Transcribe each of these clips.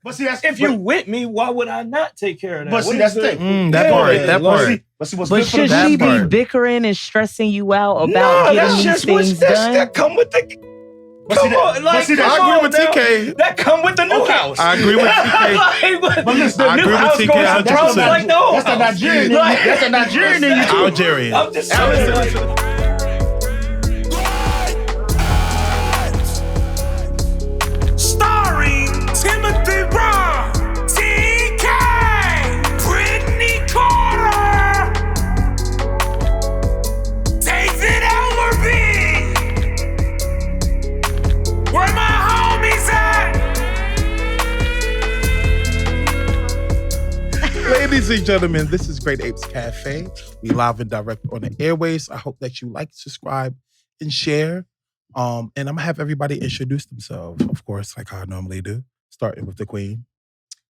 But see, that's if you with me, why would I not take care of that? But see, that's the thing. That part. But see, what's But good for should the she part. be bickering and stressing you out about getting these things done? That come with the. Come on, like, I agree with TK. That come with the new house. I agree with TK. But listen, I the new agree with house TK goes to 100%. problems like the old That's the house. Nigerian in you. That's the Nigerian in you too. Algerian. I'm just saying. Starring Timothy Brown, TK, Brittany Carter, David Ellerby. Where my homies at? Ladies and gentlemen, this is Great Apes Cafe. We live and direct on the airways. I hope that you like, subscribe, and share. And I'm gonna have everybody introduce themselves, of course, like I normally do. Starting with the Queen.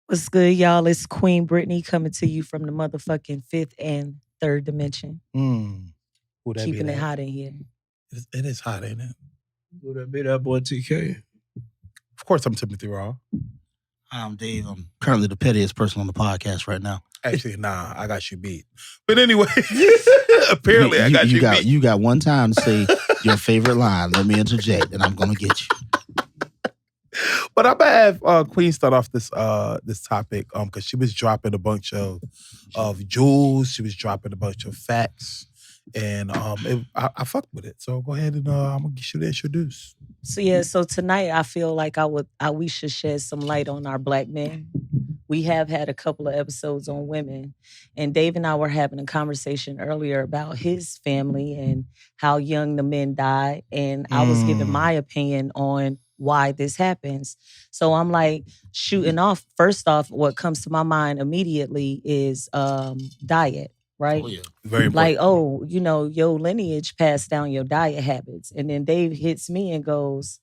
What's good, y'all? It's Queen Brittany coming to you from the motherfucking 5th and 3rd dimension. Who that Keeping be it that? hot in here. It is hot, ain't it? Who that be? That boy TK. Of course, I'm Timothy Raw. I'm Dave. I'm currently the pettiest person on the podcast right now. Actually, nah, I got you beat. But anyway, apparently I got you beat. You got one time to say your favorite line. Let me interject, and I'm gonna get you. But I'm gonna have Queen start off this topic because she was dropping a bunch of jewels. She was dropping a bunch of facts, and I fucked with it. So go ahead and I'm gonna get you to introduce. So tonight I feel like we should shed some light on our black men. We have had a couple of episodes on women, and Dave and I were having a conversation earlier about his family and how young the men die, and I was giving my opinion on why this happens. So I'm like shooting off. First off, what comes to my mind immediately is diet, right? Oh, yeah. Very important. Like, your lineage passed down your diet habits. And then Dave hits me and goes,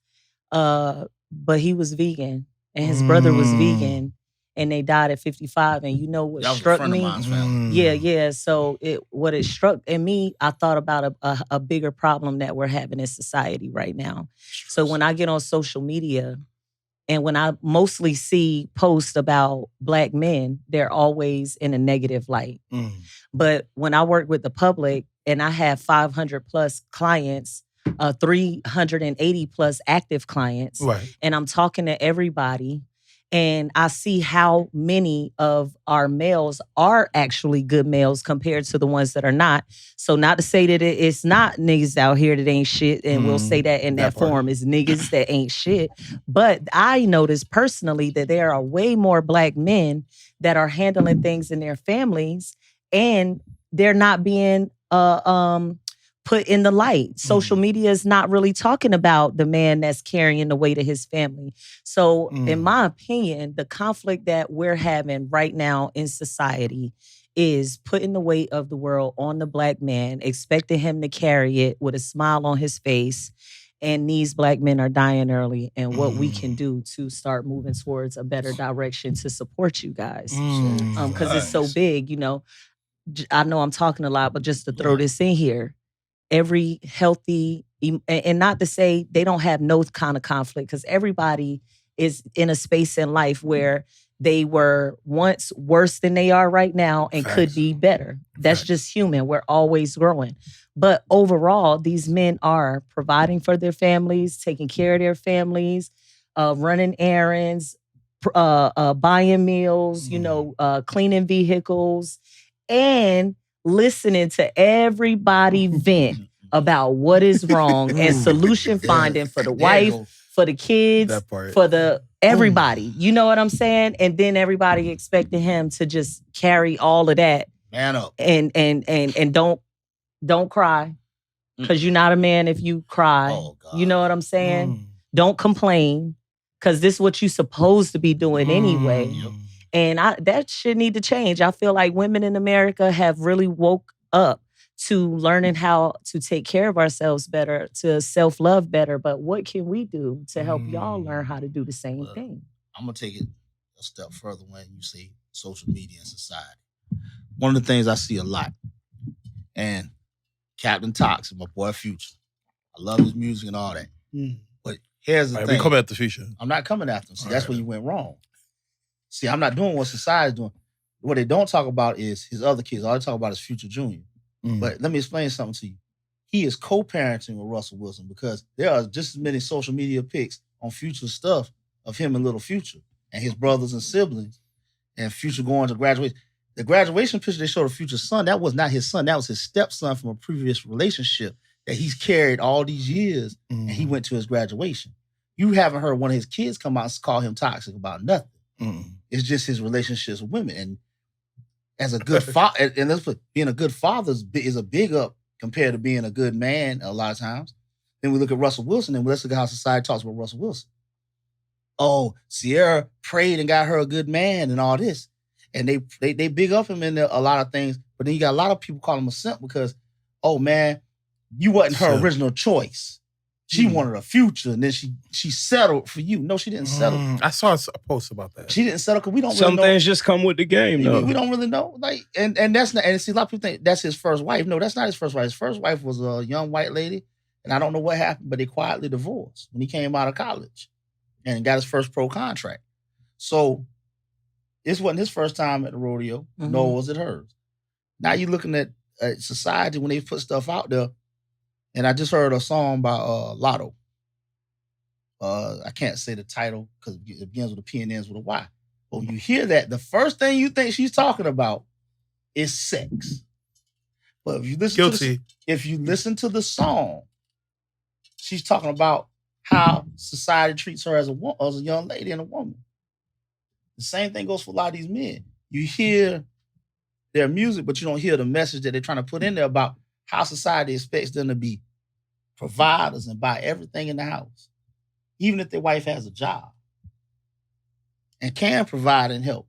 but he was vegan and his brother was vegan and they died at 55. And you know what That was struck a friend me? of mine's family. Yeah. So what it struck in me, I thought about a bigger problem that we're having in society right now. So when I get on social media and when I mostly see posts about black men, they're always in a negative light. But when I work with the public and I have 500 plus clients, 380 plus active clients, Right. and I'm talking to everybody, and I see how many of our males are actually good males compared to the ones that are not. So not to say that it's not niggas out here that ain't shit, and we'll say that in that part. form, is niggas that ain't shit. But I noticed personally that there are way more black men that are handling things in their families, and they're not being put in the light. Social media is not really talking about the man that's carrying the weight of his family. So in my opinion, the conflict that we're having right now in society is putting the weight of the world on the black man, expecting him to carry it with a smile on his face. And these black men are dying early, and what we can do to start moving towards a better direction to support you guys. Because it's so big, I know I'm talking a lot, but just to throw this in here, every healthy, and not to say they don't have no kind of conflict, because everybody is in a space in life where they were once worse than they are right now and could be better. That's just human. We're always growing. But overall, these men are providing for their families, taking care of their families, running errands, buying meals, cleaning vehicles, and listening to everybody vent about what is wrong and solution finding for the wife, for the kids, That part. for the everybody. You know what I'm saying? And then everybody expecting him to just carry all of that Man up. and don't cry, because you're not a man if you cry. Oh, God. You know what I'm saying? Don't complain, because this is what you're supposed to be doing anyway. Yep. And that shit need to change. I feel like women in America have really woke up to learning how to take care of ourselves better, to self-love better. But what can we do to help y'all learn how to do the same thing? I'm going to take it a step further when you say social media and society. One of the things I see a lot, and Captain Tox, my boy Future, I love his music and all that. But here's the thing. We come at the Future. I'm not coming after him. See, that's where you went wrong. See, I'm not doing what society's doing. What they don't talk about is his other kids. All they talk about is Future Jr. But let me explain something to you. He is co-parenting with Russell Wilson because there are just as many social media pics on Future stuff of him and Little Future and his brothers and siblings and Future going to graduation. The graduation picture they showed of Future's son, that was not his son. That was his stepson from a previous relationship that he's carried all these years, and he went to his graduation. You haven't heard one of his kids come out and call him toxic about nothing. It's just his relationships with women. And as a good father, and let's put, being a good father is a big up compared to being a good man a lot of times. Then we look at Russell Wilson, and let's look at how society talks about Russell Wilson. Oh, Sierra prayed and got her a good man and all this. And they big up him in a lot of things, but then you got a lot of people calling him a simp because, oh man, you wasn't her original choice. She wanted a future, and then she settled for you. No, she didn't settle. I saw a post about that. She didn't settle because we don't Some really know. things just come with the game, though. We don't really know. Like, and that's not, and see, a lot of people think that's his first wife. No, that's not his first wife. His first wife was a young white lady, and I don't know what happened, but they quietly divorced when he came out of college and got his first pro contract. So this wasn't his first time at the rodeo, nor was it hers. Now you're looking at society when they put stuff out there, and I just heard a song by Lotto. I can't say the title because it begins with a P and ends with a Y. But when you hear that, the first thing you think she's talking about is sex. But if you listen to the song, she's talking about how society treats her as a young lady and a woman. The same thing goes for a lot of these men. You hear their music, but you don't hear the message that they're trying to put in there about how society expects them to be providers and buy everything in the house, even if their wife has a job and can provide and help.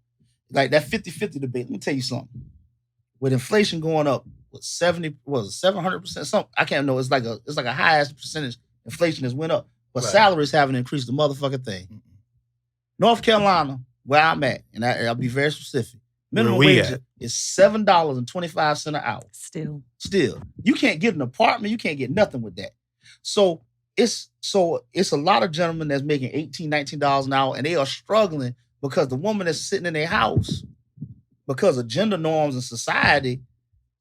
Like that 50-50 debate, let me tell you something. With inflation going up, with 700%, something, I can't know, it's like a highest percentage inflation has went up, but salaries haven't increased the motherfucking thing. North Carolina, where I'm at, and I'll be very specific, minimum wage is $7.25 an hour. Still. You can't get an apartment, you can't get nothing with that. So it's a lot of gentlemen that's making $18, $19 an hour, and they are struggling because the woman that's sitting in their house, because of gender norms in society,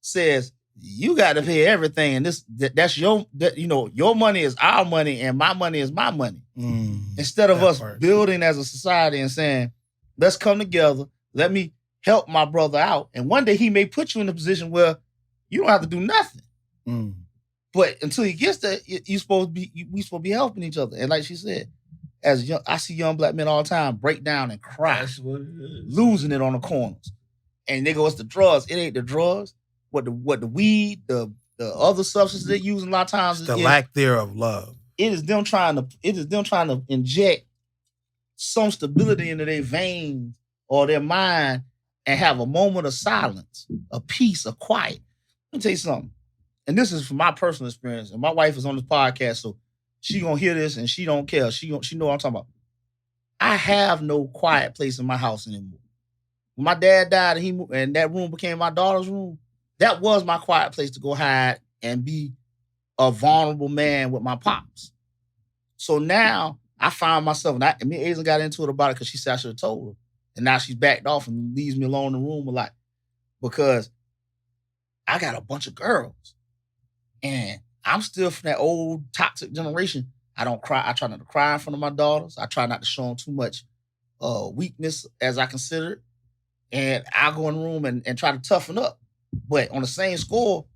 says you got to pay everything, and that's your money is our money, and my money is my money. Instead of us building as a society and saying, let's come together, let me help my brother out, and one day he may put you in a position where you don't have to do nothing. But until he gets there, we supposed to be helping each other. And like she said, I see young black men all the time break down and cry, losing it on the corners. And they go, it's the drugs. It ain't the drugs. What the weed, the other substances they're using a lot of times. It's the lack thereof love. It is them trying to inject some stability into their veins or their mind and have a moment of silence, a peace, a quiet. Let me tell you something. And this is from my personal experience. And my wife is on this podcast, so she gonna hear this and she don't care. She know what I'm talking about. I have no quiet place in my house anymore. When my dad died and that room became my daughter's room, that was my quiet place to go hide and be a vulnerable man with my pops. So now I find myself, and me and Aizen got into it about it because she said I should have told her. And now she's backed off and leaves me alone in the room a lot because I got a bunch of girls. And I'm still from that old toxic generation. I don't cry. I try not to cry in front of my daughters. I try not to show them too much weakness as I consider it. And I go in the room and try to toughen up. But on the same score,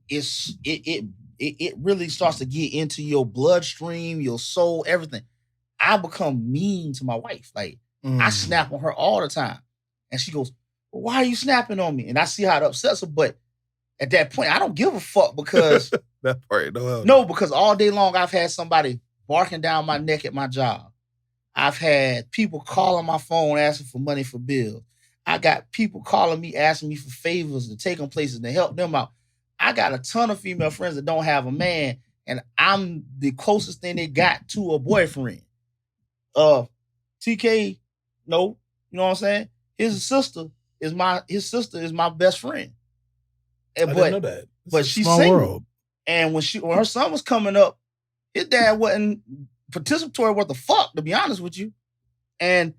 it really starts to get into your bloodstream, your soul, everything. I become mean to my wife. Like, I snap on her all the time. And she goes, well, why are you snapping on me? And I see how it upsets her, but at that point, I don't give a fuck because that part, because all day long I've had somebody barking down my neck at my job. I've had people calling my phone asking for money for bills. I got people calling me asking me for favors to take them places to help them out. I got a ton of female friends that don't have a man, and I'm the closest thing they got to a boyfriend. TK, no, you know what I'm saying? His sister is my best friend. I didn't know that. But she's single. And when her son was coming up, his dad wasn't participatory worth the fuck, to be honest with you. And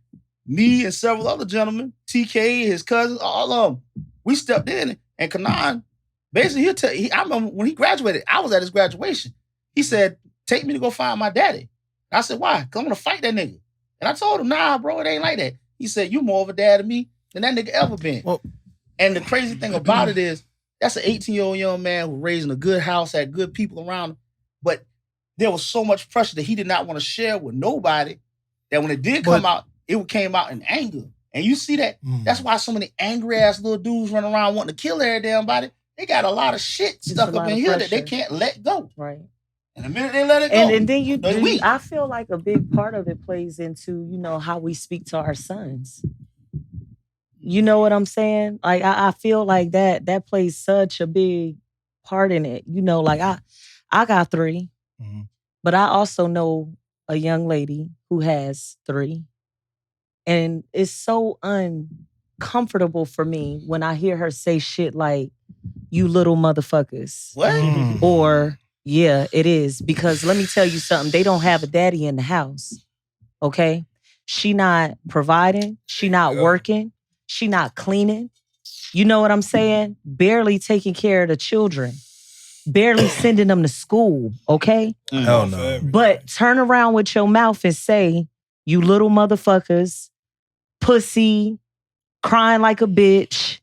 me and several other gentlemen, TK, his cousins, all of them, we stepped in, and Kanan, basically, I remember when he graduated, I was at his graduation. He said, take me to go find my daddy. I said, why? Because I'm going to fight that nigga. And I told him, nah, bro, it ain't like that. He said, you more of a dad to me than that nigga ever been. Well, and the crazy thing about it is, that's an 18-year-old young man who raised in a good house, had good people around him. But there was so much pressure that he did not want to share with nobody that when it did come out, it came out in anger. And you see that? That's why so many angry-ass little dudes run around wanting to kill every damn body. They got a lot of shit stuck up in here that they can't let go. Right. And the minute they let it go, and then I feel like a big part of it plays into, how we speak to our sons. You know what I'm saying? Like I feel like that plays such a big part in it. Like I got 3, but I also know a young lady who has 3. And it's so uncomfortable for me when I hear her say shit like, you little motherfuckers. What? Or, yeah, it is. Because let me tell you something. They don't have a daddy in the house. Okay? She not providing. She not working. She not cleaning. You know what I'm saying? Barely taking care of the children. Barely sending them to school. Okay? Hell no. But turn around with your mouth and say, you little motherfuckers, pussy, crying like a bitch.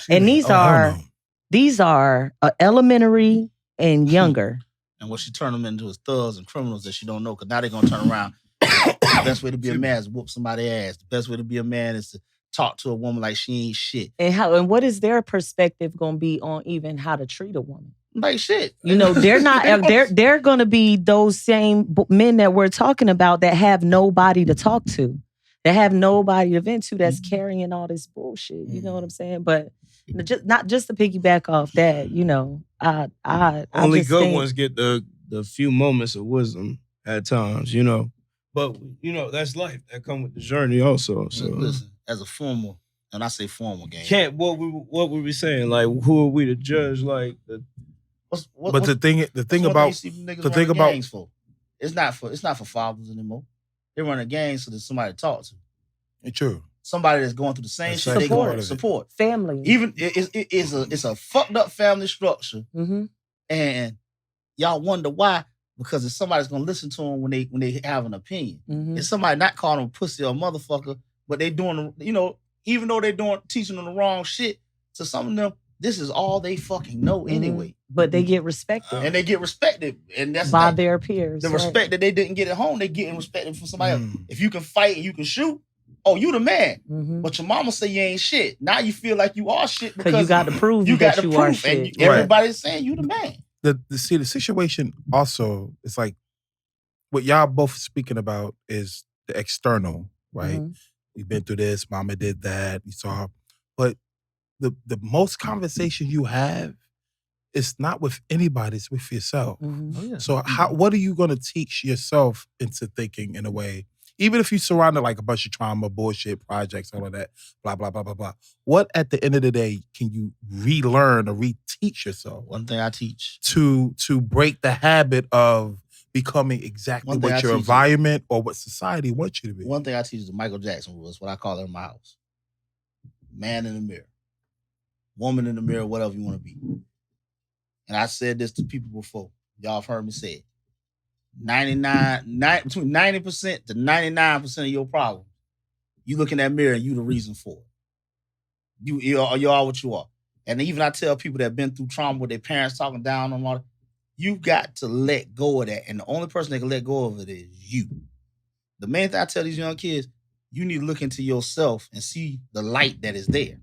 And these are elementary and younger. And what she turned them into is thugs and criminals that she don't know, because now they're going to turn around. The best way to be a man is whoop somebody's ass. The best way to be a man is to talk to a woman like she ain't shit. And what is their perspective going to be on even how to treat a woman? Like shit. They're not, they're going to be those same men that we're talking about that have nobody to talk to, that have nobody to vent to, that's carrying all this bullshit. You know what I'm saying? But not just to piggyback off that, I only just good think, ones get the few moments of wisdom at times, But that's life. That come with the journey also. So listen, as a formal, and I say formal game, can't what we be saying, like, who are we to judge? Like the thing about gangs for? It's not for fathers anymore. They run a gang so there's somebody to talk to. It's true. Somebody that's going through the same shit. They going to support family. Even it's a fucked up family structure, and y'all wonder why. Because it's somebody's gonna listen to them when they have an opinion. It's somebody not calling them pussy or motherfucker, but they doing, even though they're teaching them the wrong shit, to some of them, this is all they fucking know anyway. But they get respected. And they get respected. And that's by their peers. The respect that they didn't get at home, they getting respected from somebody else. If you can fight and you can shoot, oh, you the man. But your mama say you ain't shit. Now you feel like you are shit because you got to prove you got that to you prove, are shit. and everybody's saying you the man. The situation also is like what y'all both speaking about is the external, right? We've been through this, mama did that, you saw, but the most conversation you have is not with anybody, it's with yourself. So what are you gonna teach yourself into thinking in a way, even if you surrounded like a bunch of trauma, bullshit, projects, all of that, blah, blah, blah, blah, blah. What at the end of the day can you relearn or reteach yourself? One thing I teach. To break the habit of becoming exactly what your environment or what society wants you to be. One thing I teach is the Michael Jackson rule. It's what I call it in my house. Man in the mirror. Woman in the mirror, whatever you want to be. And I said this to people before. Y'all have heard me say it. Between 90% to 99% of your problems, you look in that mirror and you the reason for it. You are what you are. And even I tell people that have been through trauma with their parents talking down on all that, you've got to let go of that. And the only person that can let go of it is you. The main thing I tell these young kids, you need to look into yourself and see the light that is there.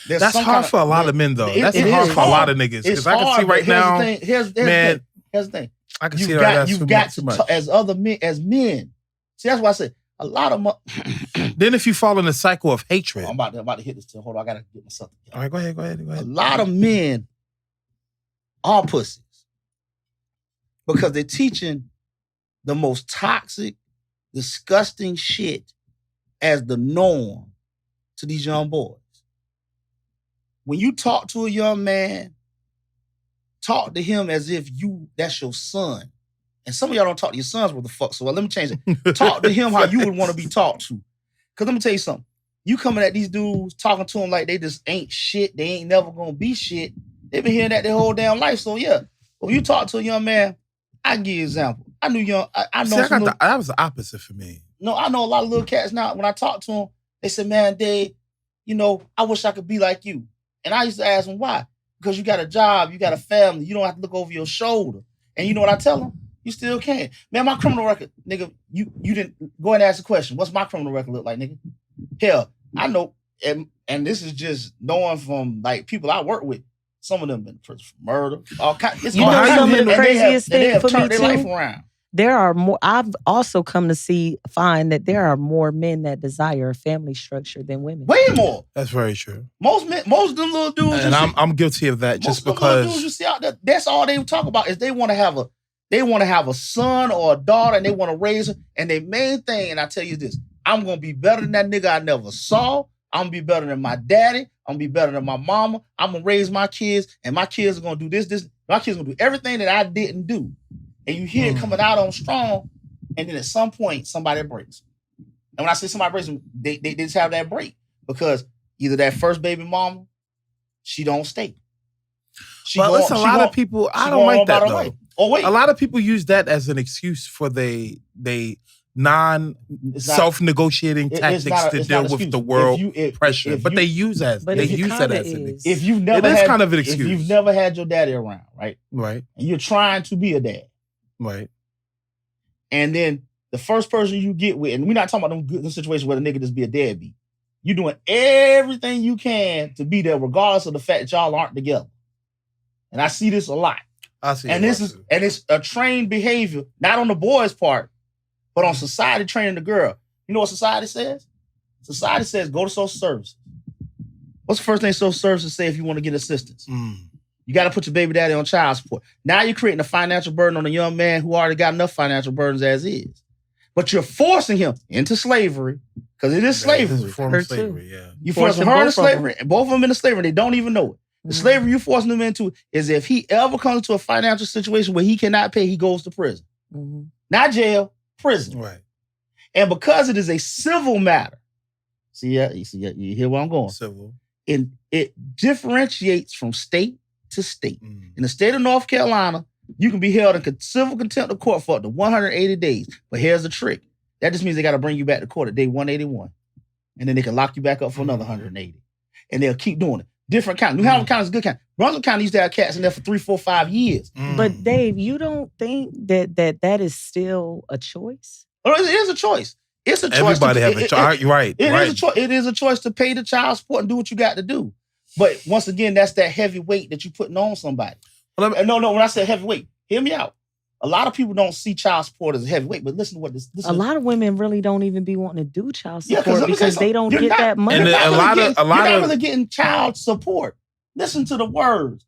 That's hard for a lot of men, though. That's hard for a lot of niggas. Because I can see right now, here's man. Here's the thing. I can see right now. You've got to, as other men, as men. See, that's why I said a lot of. Then if you fall in a cycle of hatred, I'm about to hit this. Hold on, I gotta get myself together. All right, go ahead. A lot of men are pussies because they're teaching the most toxic, disgusting shit as the norm to these young boys. When you talk to a young man, talk to him as if that's your son. And some of y'all don't talk to your sons what the fuck. So let me change it. Talk to him how you would want to be talked to. Cause let me tell you something. You coming at these dudes, talking to them like they just ain't shit, they ain't never gonna be shit. They've been hearing that their whole damn life. So yeah, when you talk to a young man, I give you an example. I know that was the opposite for me. No, I know a lot of little cats now. When I talk to them, they say, man, Dave, I wish I could be like you. And I used to ask them why. Because you got a job, you got a family, you don't have to look over your shoulder. And you know what I tell them? You still can. Man, my criminal record, nigga, you didn't go and ask the question. What's my criminal record look like, nigga? Hell, I know, and this is just knowing from like people I work with. Some of them been in prison for murder. All kinds. Some of the craziest thing for me too. Their life around. There are more. I've also come to find that there are more men that desire a family structure than women. Way more. That's very true. Most of them little dudes, and I'm guilty of that just because. Dudes you see out there, that's all they talk about is they want to have a son or a daughter and they want to raise her. And their main thing, and I tell you this, I'm gonna be better than that nigga I never saw. I'm gonna be better than my daddy. I'm gonna be better than my mama. I'm gonna raise my kids, and my kids are gonna do this. My kids are gonna do everything that I didn't do. And you hear it coming out on strong, and then at some point, somebody breaks. And when I say somebody breaks them, they just have that break. Because either that first baby mama, she don't stay. It's a lot of people, I don't like that though. Oh, wait. A lot of people use that as an excuse for they self-negotiating tactics to deal with the world pressure. But they use that as an excuse. If you've never kind of an excuse. If you've never had your daddy around, right? Right. And you're trying to be a dad. Right. And then the first person you get with, and we're not talking about them situations where the nigga just be a deadbeat. You're doing everything you can to be there, regardless of the fact that y'all aren't together. And I see this a lot. And it's a trained behavior, not on the boy's part, but on society training the girl. You know what society says? Society says go to social services. What's the first thing social services say if you want to get assistance? You got to put your baby daddy on child support. Now you're creating a financial burden on a young man who already got enough financial burdens as is. But you're forcing him into slavery, because it is slavery. It's a form of slavery, yeah. You're forcing her into slavery, and both of them into slavery. They don't even know it. The slavery you're forcing them into is if he ever comes to a financial situation where he cannot pay, he goes to prison. Not jail, prison. Right. And because it is a civil matter, you hear where I'm going? Civil. And it differentiates from state to state. In the state of North Carolina, you can be held in civil contempt of court for up to 180 days. But here's the trick. That just means they got to bring you back to court at day 181. And then they can lock you back up for another 180. And they'll keep doing it. Different county. New Hampshire County is a good county. Brunswick County used to have cats in there for 3, 4, 5 years. But Dave, you don't think that is still a choice? Oh, it is a choice. It's a choice. Everybody has a choice. You're right. It is a choice to pay the child support and do what you got to do. But once again, that's that heavy weight that you're putting on somebody. No, when I say heavy weight, hear me out. A lot of people don't see child support as a heavy weight, but listen to what this a lot of women really don't even be wanting to do child support because they don't get that money. And you're not really getting child support. Listen to the words.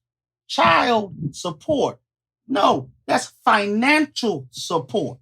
Child support. No, that's financial support.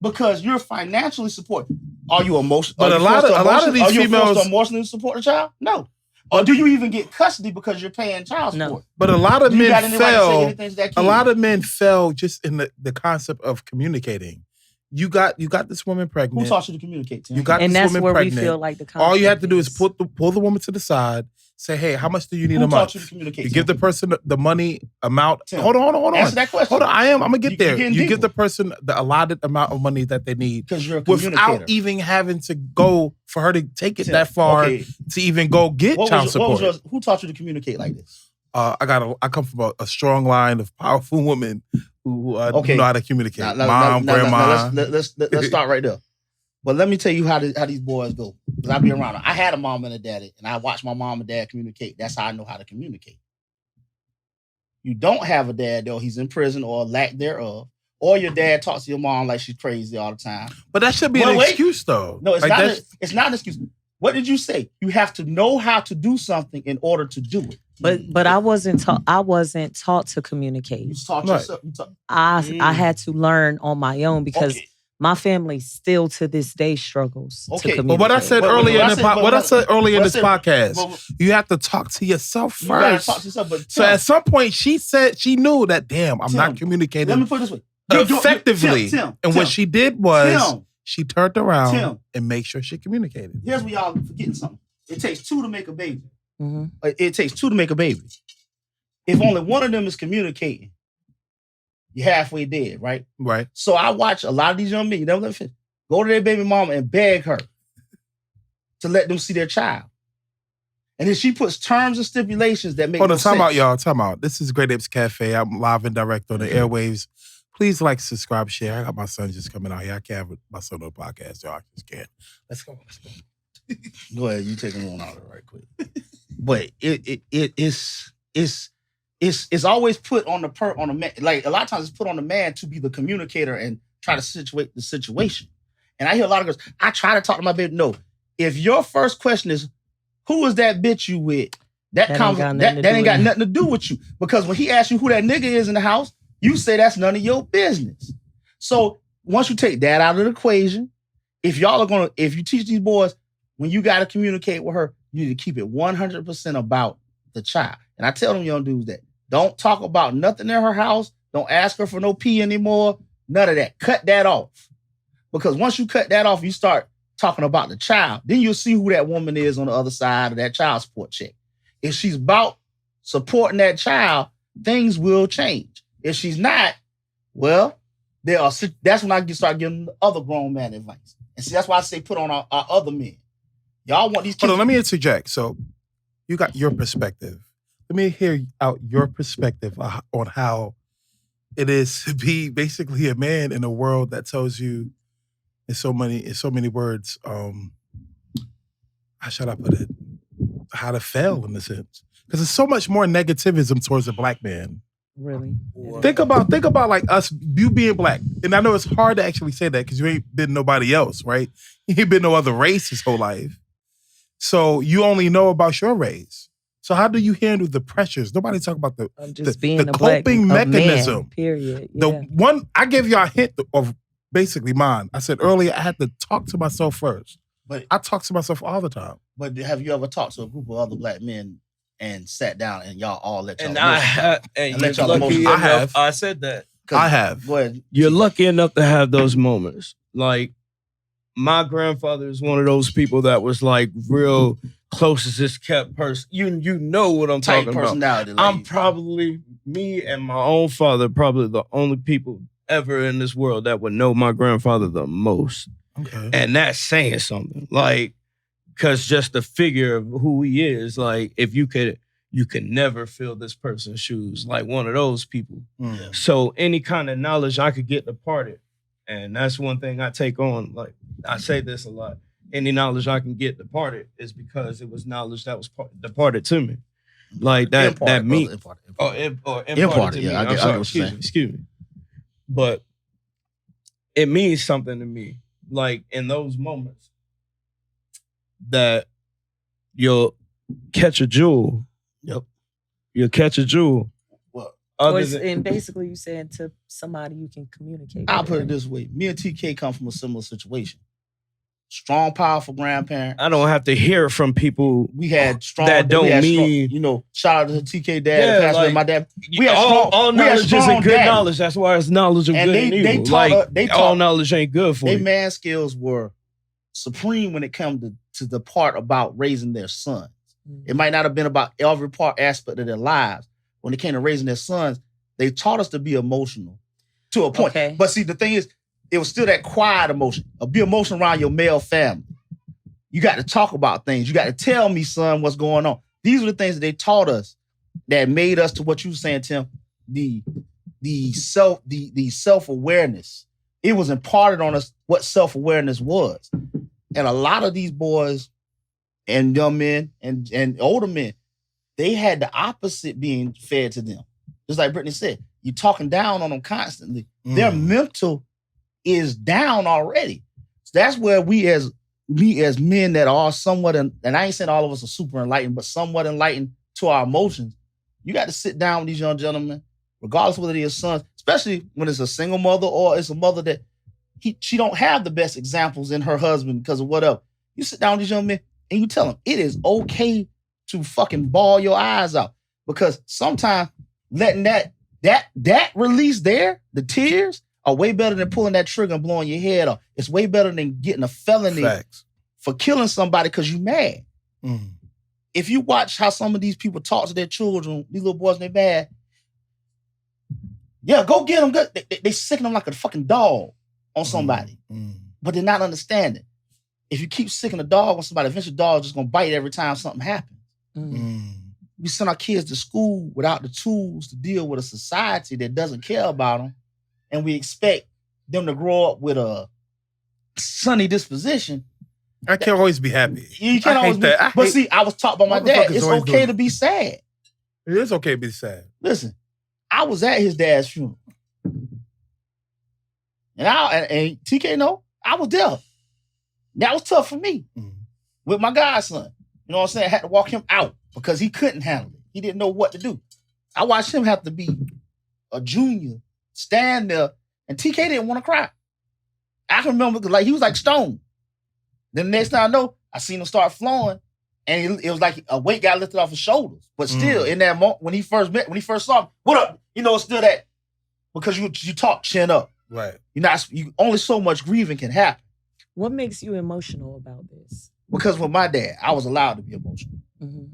Because you're financially supported. Are you emotional? But a lot of these females to emotionally support a child? No. Or do you even get custody because you're paying child support? No. But a lot of men fell. A lot of men fell just in the concept of communicating. You got this woman pregnant. Who taught you to communicate? Tim? You got and this that's woman where pregnant. We feel like the all you have to do is pull the woman to the side. Say, hey, how much do you need a month? Who taught you to communicate? You give the person the money amount. Tim, hold on. Answer that question. Hold on, I'm gonna get there. You give the person the allotted amount of money that they need, because you're a communicator, without even having to go for her to take it that far to even go get child support. Who taught you to communicate like this? I come from a strong line of powerful women who know how to communicate. Mom, grandma. Let's start right there. But let me tell you how these boys go. Because I be around them. I had a mom and a daddy, and I watched my mom and dad communicate. That's how I know how to communicate. You don't have a dad, though. He's in prison or lack thereof. Or your dad talks to your mom like she's crazy all the time. But that should be an excuse, though. No, it's not an excuse. What did you say? You have to know how to do something in order to do it. But I wasn't taught to communicate. You taught yourself. I had to learn on my own because my family still to this day struggles to communicate. But what I said earlier in this podcast, you have to talk to yourself first. You gotta talk to yourself, but so at some point she knew that, damn, I'm not communicating let me put it this way. effectively. And what she did was She turned around Tim. and made sure she communicated. Here's where y'all forgetting something. It takes two to make a baby. Mm-hmm. It takes two to make a baby. If only one of them is communicating, you're halfway dead, right? Right. So I watch a lot of these young men, you never let them go to their baby mama and beg her to let them see their child. And then she puts terms and stipulations that make Hold on, no time sense. out, y'all. Time out. This is Great Apes Cafe. I'm live and direct on the airwaves. Please like, subscribe, share. I got my son just coming out here. I can't have my son on the podcast, y'all. I just can't. Let's go. Go ahead, you take them on out of it right quick. But it's always put on the man. Like a lot of times it's put on the man to be the communicator and try to situate the situation. And I hear a lot of girls, I try to talk to my baby. No, if your first question is, who is that bitch you with? That ain't got nothing to do with you. Because when he asks you who that nigga is in the house, you say that's none of your business. So once you take that out of the equation, if you teach these boys, when you got to communicate with her, you need to keep it 100% about the child. And I tell them young dudes that don't talk about nothing in her house. Don't ask her for no pee anymore. None of that. Cut that off. Because once you cut that off, you start talking about the child. Then you'll see who that woman is on the other side of that child support check. If she's about supporting that child, things will change. If she's not, well, that's when I start giving the other grown man advice. And see, that's why I say put on our other men. Y'all want these kids. Hold on, let me interject. So you got your perspective. Let me hear out your perspective on how it is to be basically a man in a world that tells you in so many words, how should I put it? How to fail in a sense. Because there's so much more negativism towards a black man. Really? Think about like us, you being black. And I know it's hard to actually say that because you ain't been nobody else, right? You ain't been no other race his whole life. So you only know about your race. So how do you handle the pressures? Nobody talk about the coping mechanism. Man, period. Yeah. The one, I gave y'all a hint of basically mine. I said earlier I had to talk to myself first. But I talk to myself all the time. But have you ever talked to a group of other black men and sat down and y'all all let y'all And I have. I said that. I have. Go ahead. You're lucky enough to have those moments. Like, my grandfather is one of those people that was like real closest kept person. You know what I'm Type talking personality. about. I'm probably, me and my own father, probably the only people ever in this world that would know my grandfather the most. Okay. And that's saying something. Like, because just the figure of who he is, like, if you could never fill this person's shoes, like one of those people. Yeah. So any kind of knowledge I could get departed. And that's one thing I take on. Like, I say this a lot. Any knowledge I can get departed is because it was knowledge that was departed to me. Like that Imparted, that me. imparted. Imparted to me. Yeah, I I'm get sorry, what you're saying. excuse me. But it means something to me. Like in those moments that you'll catch a jewel. Yep. You'll catch a jewel. Well, And basically you saying to somebody you can communicate I'll with. put it this way. Me and TK come from a similar situation. Strong, powerful grandparents. I don't have to hear from people. We had strong. That don't we had mean- shout out to TK dad, Yeah, the pastor, like, my dad. We had strong. all we had knowledge strong isn't good daddies. knowledge. That's why it's knowledge of And good and they evil. taught Like, they all taught knowledge ain't good for their you. man skills were supreme when it comes to the part about raising their sons. It might not have been about every aspect of their lives. When it came to raising their sons, they taught us to be emotional to a point. Okay. But see, the thing is, it was still that quiet emotion. Be emotional around your male family. You got to talk about things. You got to tell me, son, what's going on. These are the things that they taught us that made us to what you were saying, Tim, the self-awareness. It was imparted on us what self-awareness was. And a lot of these boys and young men and older men, they had the opposite being fed to them. Just like Brittany said, you're talking down on them constantly. Their mental is down already. So that's where we as men that are somewhat, and I ain't saying all of us are super enlightened, but somewhat enlightened to our emotions. You got to sit down with these young gentlemen, regardless of whether they're sons, especially when it's a single mother or it's a mother that she don't have the best examples in her husband because of whatever. You sit down with these young men and you tell them it is okay to fucking bawl your eyes out, because sometimes letting that release there, the tears, are way better than pulling that trigger and blowing your head off. It's way better than getting a felony Facts. for killing somebody because you mad. Mm. If you watch how some of these people talk to their children, these little boys, they mad. Yeah, go get them. They sicking them like a fucking dog on somebody. Mm. But they're not understanding. If you keep sicking a dog on somebody, eventually the dog's just gonna bite every time something happens. Mm. We send our kids to school without the tools to deal with a society that doesn't care about them, and we expect them to grow up with a sunny disposition. I can't always be happy. You can't I always hate be. that. But see, I was taught by my dad, Motherfuckers it's always okay do. to be sad. It is okay to be sad. Listen, I was at his dad's funeral. And TK know, I was there. That was tough for me with my godson. You know what I'm saying? I had to walk him out because he couldn't handle it. He didn't know what to do. I watched him have to be a junior, stand there, and TK didn't want to cry. I can remember, like, he was like stone. Then the next time I know, I seen him start flowing, and it was like a weight got lifted off his shoulders. But still, in that moment, when he first saw him, what up? You know, it's still that, because you talk chin up. Right. You only so much grieving can happen. What makes you emotional about this? Because with my dad, I was allowed to be emotional. Mm-hmm.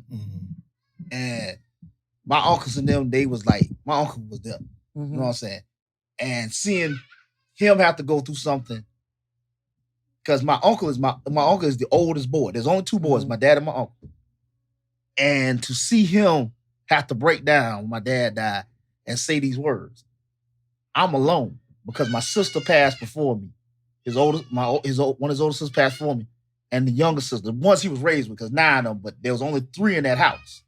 And my uncles and them, they was like, my uncle was there. You know what I'm saying? And seeing him have to go through something, because my uncle is the oldest boy. There's only two boys, my dad and my uncle. And to see him have to break down when my dad died and say these words, I'm alone because my sister passed before me. One of his older sisters passed before me, and the younger sister, the ones he was raised with, because 9 of them, but there was only 3 in that house.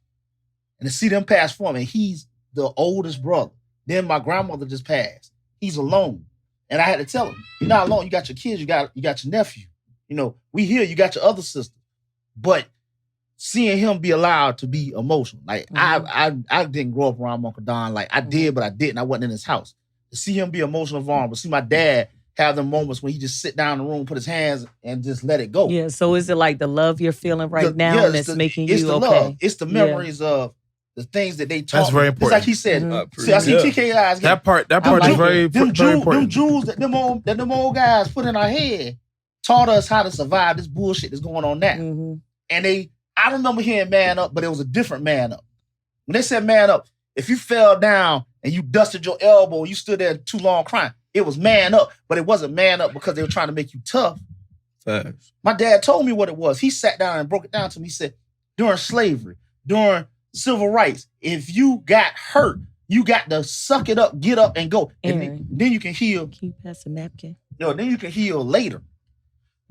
And to see them pass for me, he's the oldest brother. Then my grandmother just passed. He's alone. And I had to tell him, you're not alone. You got your kids, you got your nephew. You know, we here, you got your other sister. But seeing him be allowed to be emotional, like I didn't grow up around Uncle Don. Like I did, but I didn't. I wasn't in his house. To see him be emotional, vulnerable, see my dad have them moments when he just sit down in the room, put his hands, and just let it go. Yeah. So is it like the love you're feeling right now that's making you okay? Love. It's the memories of the things that they taught. That's very me. important. It's like he said. See, I see TK eyes. That part is very important. Them jewels that them old guys put in our head taught us how to survive this bullshit that's going on now. And I remember hearing man up, but it was a different man up. When they said man up, if you fell down and you dusted your elbow, you stood there too long crying, it was man up, but it wasn't man up because they were trying to make you tough. Facts. My dad told me what it was. He sat down and broke it down to me. He said, during slavery, during civil rights, if you got hurt, you got to suck it up, get up, and go. And then you can heal. Can you pass a napkin? Then you can heal later.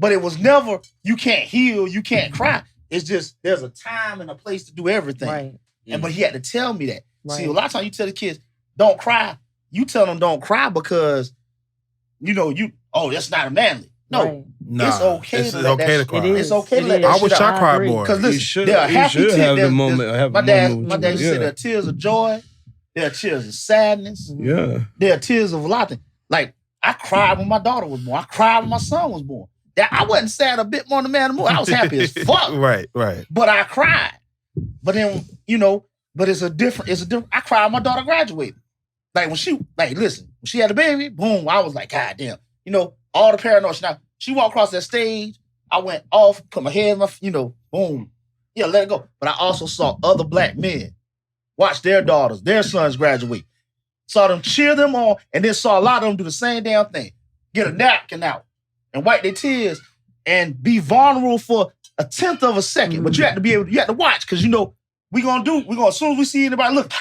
But it was never, you can't heal, you can't cry. It's just, there's a time and a place to do everything. Right. But he had to tell me that. Right. See, a lot of times you tell the kids, don't cry. You tell them don't cry because, that's not manly. No. Right. It's okay it's to let okay that to cry. It's okay to let that I shit wish I out. cried more. Because listen, there are you happy should tears. have the moment. My dad used to say there are tears of joy, there are tears of sadness, Yeah. there are tears of a lot of things. Like, I cried when my daughter was born. I cried when my son was born. That I wasn't sad a bit more than man of the moon. I was happy as fuck. Right. But I cried. But then, but it's a different, I cried when my daughter graduated. Like when she had a baby, boom, I was like, God damn. All the paranoia. Now, she walked across that stage, I went off, put my head in my, boom. Yeah, let it go. But I also saw other black men watch their daughters, their sons graduate. Saw them cheer them on, and then saw a lot of them do the same damn thing. Get a napkin out and wipe their tears and be vulnerable for a 10th of a second. But you have to watch, because as soon as we see anybody, look.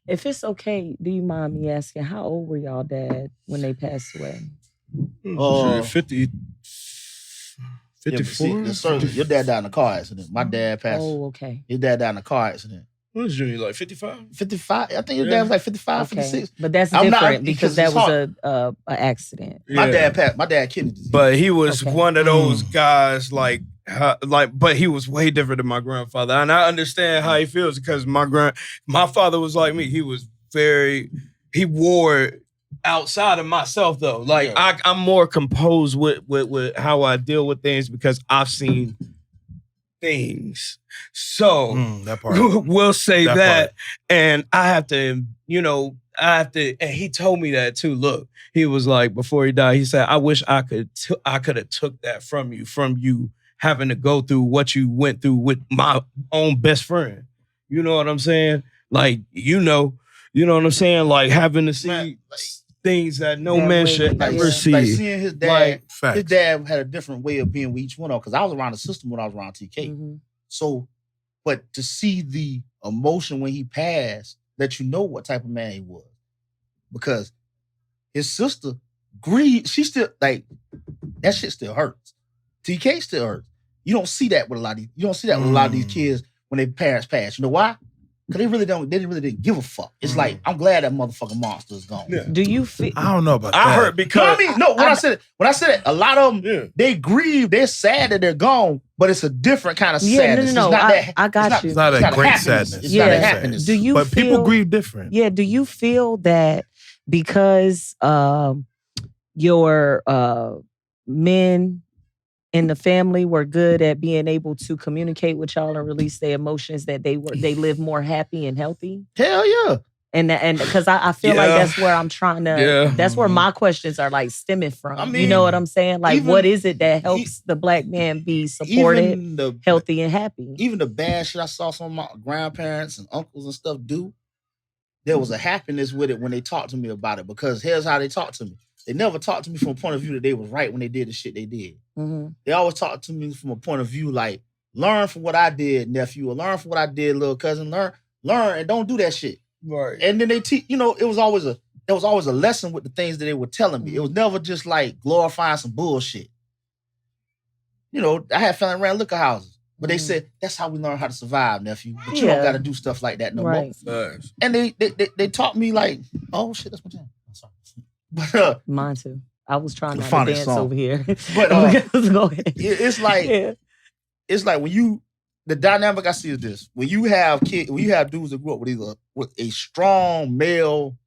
If it's okay, do you mind me asking, how old were y'all dad when they passed away? 50. 54? Your dad died in a car accident. My dad passed. Oh, okay. Your dad died in a car accident. What was you, like 55? 55. I think your dad was like 55, 56. But that's different because that was a accident. My dad passed. My dad kidney disease. But he was one of those guys but he was way different than my grandfather. And I understand how he feels because my father was like me. He was he wore outside of myself though. Like I'm more composed with how I deal with things because I've seen things. So that part. we'll say that. And I have to, and he told me that too. Look, he was like, before he died, he said, I wish I could have took that from you having to go through what you went through with my own best friend. You know what I'm saying? Like, you know what I'm saying? Like having to see things that no man should ever see. Like seeing his dad, Facts. his dad had a different way of being with each one of them. Because I was around the system when I was around TK. Mm-hmm. So, but to see the emotion when he passed, let you know what type of man he was. Because his sister grieved, she still, like, that shit still hurts. TK still hurts. You don't see that with a lot of a lot of these kids when their parents pass. You know why? Because they really didn't give a fuck. It's like, I'm glad that motherfucking monster is gone. Yeah. Do you feel? I don't know about that. I heard because When I said it, a lot of them, they grieve, they're sad that they're gone, but it's a different kind of sadness. No. I got you. It's not a great happiness. sadness. It's not a happiness. Do you But feel, people grieve different. Yeah. Do you feel that because your men in the family were good at being able to communicate with y'all and release their emotions, that they live more happy and healthy? Hell yeah. And because I feel like that's where I'm trying to, that's where my questions are like stemming from. I mean, you know what I'm saying? Like, even- what is it that helps the black man be supported, Even healthy, and happy? even the bad shit I saw some of my grandparents and uncles and stuff do, there was a happiness with it when they talked to me about it, because here's how they talked to me. They never talked to me from a point of view that they was right when they did the shit they did. Mm-hmm. They always talked to me from a point of view like, learn from what I did, nephew, or learn from what I did, little cousin. Learn and don't do that shit. right. And then they teach, it was always a lesson with the things that they were telling me. It was never just like glorifying some bullshit. I had family around liquor houses, but they said, that's how we learn how to survive, nephew. But you don't got to do stuff like that no more. And they taught me like, oh shit, that's my jam. I'm sorry. But Mine too. I was trying not to Funny dance song. over here. But, Go ahead. it's like it's like when the dynamic I see is this: when you have dudes that grew up with a strong male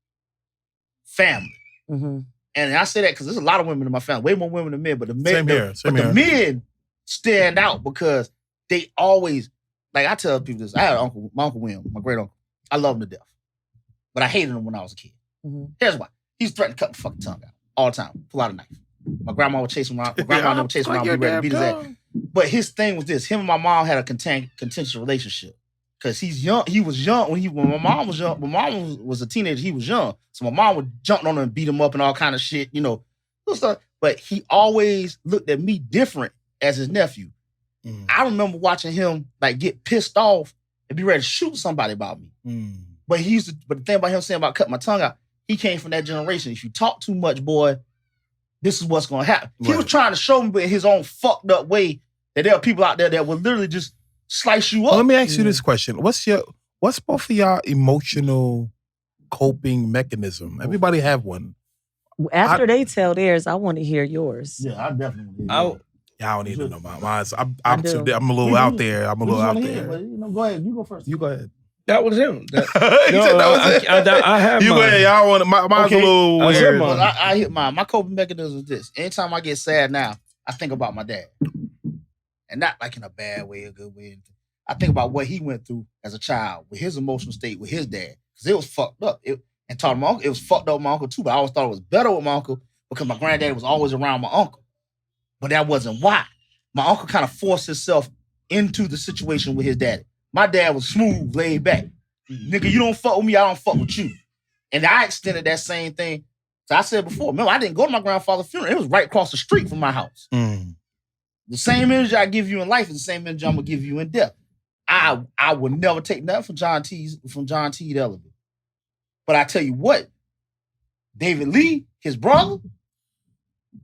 family, Mm-hmm. and I say that because there's a lot of women in my family, way more women than men, but the men, Same here. the men stand out because they always, like I tell people this. I had my uncle William, my great uncle. I love him to death, but I hated him when I was a kid. Mm-hmm. Here's why: he's threatened to cut my fucking tongue out all the time, pull out a knife. My grandma would chase him around. My grandma would chase him around, be ready to beat his ass. But his thing was this: him and my mom had a contentious relationship because he's young. He was young when my mom was young. When my mom was a teenager, he was young. So my mom would jump on him and beat him up and all kind of shit, stuff. But he always looked at me different as his nephew. I remember watching him like get pissed off and be ready to shoot somebody about me. But the thing about him saying about cutting my tongue out, he came from that generation. If you talk too much, boy, this is what's going to happen. He was trying to show me in his own fucked up way that there are people out there that will literally just slice you up. Well, let me ask you this question. What's both of y'all emotional coping mechanism? Everybody have one. After they tell theirs, I want to hear yours. Yeah, I definitely. Yeah, I don't need to know mine. I'm I a do. little out there. I'm a little out there. Go ahead. You go first. You go ahead. That was him. You said that was it? I have You go mine. ahead. Y'all want mine's a little I said weird. mine. Well, I hit mine. My coping mechanism is this. Anytime I get sad now, I think about my dad. And not like in a bad way, a good way. I think about what he went through as a child with his emotional state with his dad. Because it was fucked up. And taught my uncle, it was fucked up with my uncle too, but I always thought it was better with my uncle because my granddad was always around my uncle. But that wasn't why. My uncle kind of forced himself into the situation with his daddy. My dad was smooth, laid back. Nigga, you don't fuck with me, I don't fuck with you. And I extended that same thing. So I said before, remember, I didn't go to my grandfather's funeral. It was right across the street from my house. The same energy I give you in life is the same energy I'm gonna give you in death. I would never take nothing from John T. Delaby. But I tell you what, David Lee, his brother,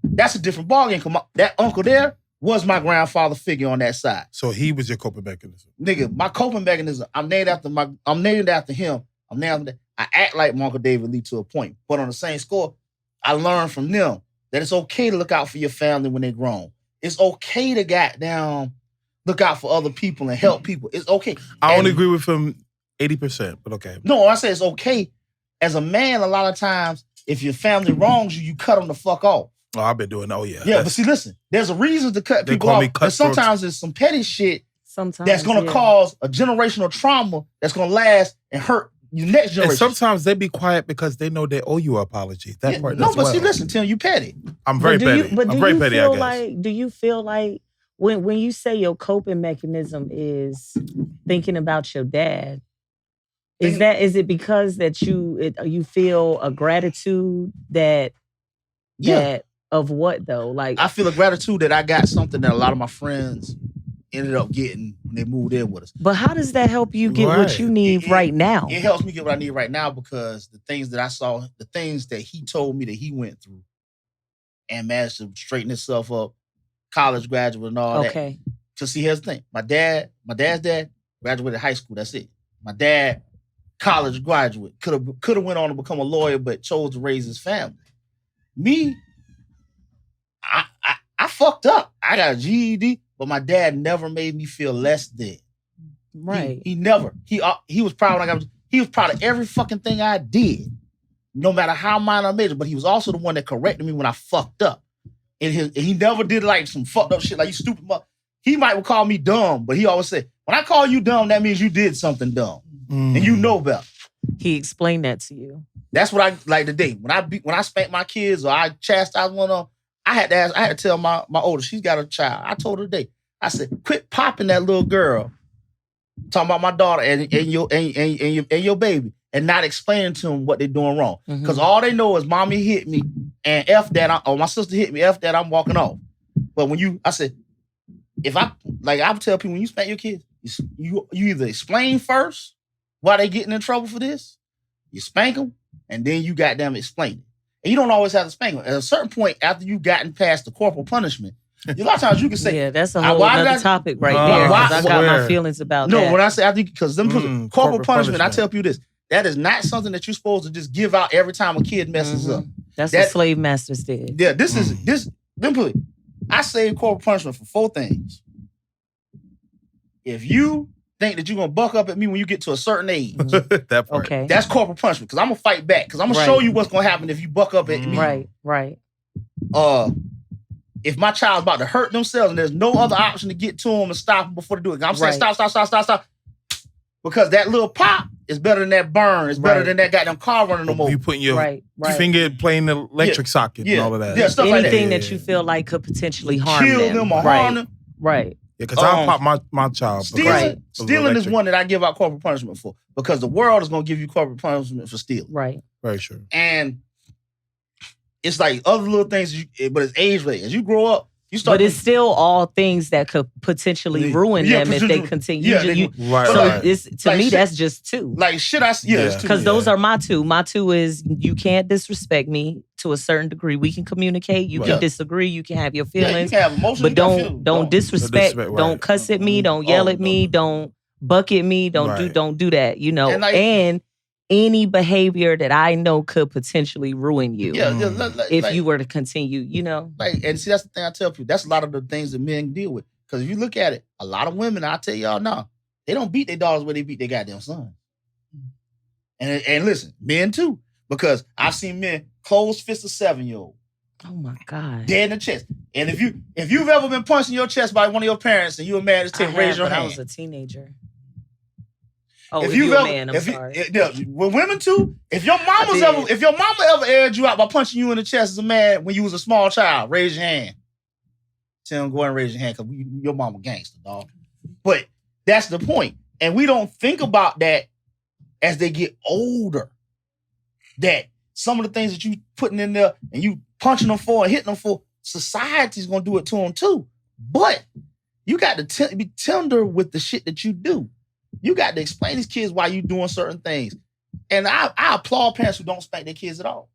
that's a different ballgame. That uncle there was my grandfather figure on that side. So he was your coping mechanism. Nigga, my coping mechanism, I'm named after him. I act like my Uncle David Lee to a point. But on the same score, I learned from them that it's okay to look out for your family when they're grown. It's okay to goddamn look out for other people and help people. It's okay. I only agree with him 80%, but okay. No, I say it's okay. As a man, a lot of times, if your family wrongs you, you cut them the fuck off. Oh, I've been doing. Oh yeah. Yeah, but see, listen. There's a reason to cut They people call off. me And cutthroat. sometimes it's some petty shit Sometimes that's gonna cause a generational trauma that's gonna last and hurt your next generation. And sometimes they be quiet because they know they owe you an apology. That part. No, as but well. see, listen, Tim, you petty. I'm very petty. I'm very petty, I guess. Do you feel like when you say your coping mechanism is thinking about your dad, is it because that you feel a gratitude that of what though? Like I feel a gratitude that I got something that a lot of my friends ended up getting when they moved in with us. But how does that help you get what you need right now? It helps me get what I need right now because the things that I saw, the things that he told me that he went through and managed to straighten himself up, college graduate and all that. Okay. So see, here's the thing. My dad's dad graduated high school. That's it. My dad, college graduate, could have went on to become a lawyer, but chose to raise his family. Me, I fucked up. I got a GED, but my dad never made me feel less than. Right. He never. He was proud when he was proud of every fucking thing I did, no matter how minor or major. But he was also the one that corrected me when I fucked up. And he never did like some fucked up shit like you stupid mother. He might call me dumb, but he always said, when I call you dumb, that means you did something dumb. And you know better. He explained that to you. That's what I like today. When I spank my kids or I chastise one of them, I had to tell my oldest, she's got a child. I told her today, I said, quit popping that little girl, talking about my daughter and your baby, and not explaining to them what they're doing wrong. Because all they know is mommy hit me and F that, or my sister hit me, F that, I'm walking off. But I said, I would tell people, when you spank your kids, you either explain first why they getting in trouble for this, you spank them, and then you got them explain it. And you don't always have to spank them. At a certain point, after you've gotten past the corporal punishment, a lot of times you can say, yeah, that's a whole other topic right there. I got my feelings about that. No, when I say after, because them corporal punishment, I tell people this, that is not something that you're supposed to just give out every time a kid messes up. That's what slave masters did. Yeah, I say corporal punishment for 4 things. If you think that you're going to buck up at me when you get to a certain age, that part. Okay. That's corporal punishment, because I'm going to fight back, because I'm going to show you what's going to happen if you buck up at me. Right. If my child's about to hurt themselves and there's no other option to get to them and stop them before they do it, I'm saying stop. Because that little pop is better than that burn. It's better than that goddamn car running them over. You putting your finger playing the electric socket and all of that. Yeah, stuff anything like that you feel like could potentially harm kill them or harm them. Right. Yeah, because I'll pop my child. Stealing is one that I give out corporal punishment for, because the world is going to give you corporal punishment for stealing. Right. Very true. And it's like other little things, but it's age related. As you grow up, you start. But it's still all things that could potentially ruin them if they continue. To me, that's just 2. Like shit, because those are my 2. My 2 is you can't disrespect me to a certain degree. We can communicate. You can disagree. You can have your feelings. You can have emotions, but don't disrespect. Don't cuss at me. Don't yell at me. Don't bucket me. Don't do that. You know. And any behavior that I know could potentially ruin you. If you were to continue, you know. And see, that's the thing I tell people. That's a lot of the things that men deal with. Because if you look at it, a lot of women, I tell y'all now, they don't beat their daughters where they beat their goddamn sons. And listen, men too. Because I've seen men close fist a 7-year-old. Oh my God. Dead in the chest. And if you've ever been punched in your chest by one of your parents and you're a man, raise your hand. I was a teenager. Oh, if you're a man, I'm sorry. With women too, if your mama ever aired you out by punching you in the chest as a man when you was a small child, raise your hand. Tell them, go ahead and raise your hand, because your mama gangster, dog. But that's the point. And we don't think about that as they get older. That some of the things that you putting in there and you punching them for and hitting them for, society's gonna do it to them too. But you got to be tender with the shit that you do. You got to explain these kids why you doing certain things. And I applaud parents who don't spank their kids at all.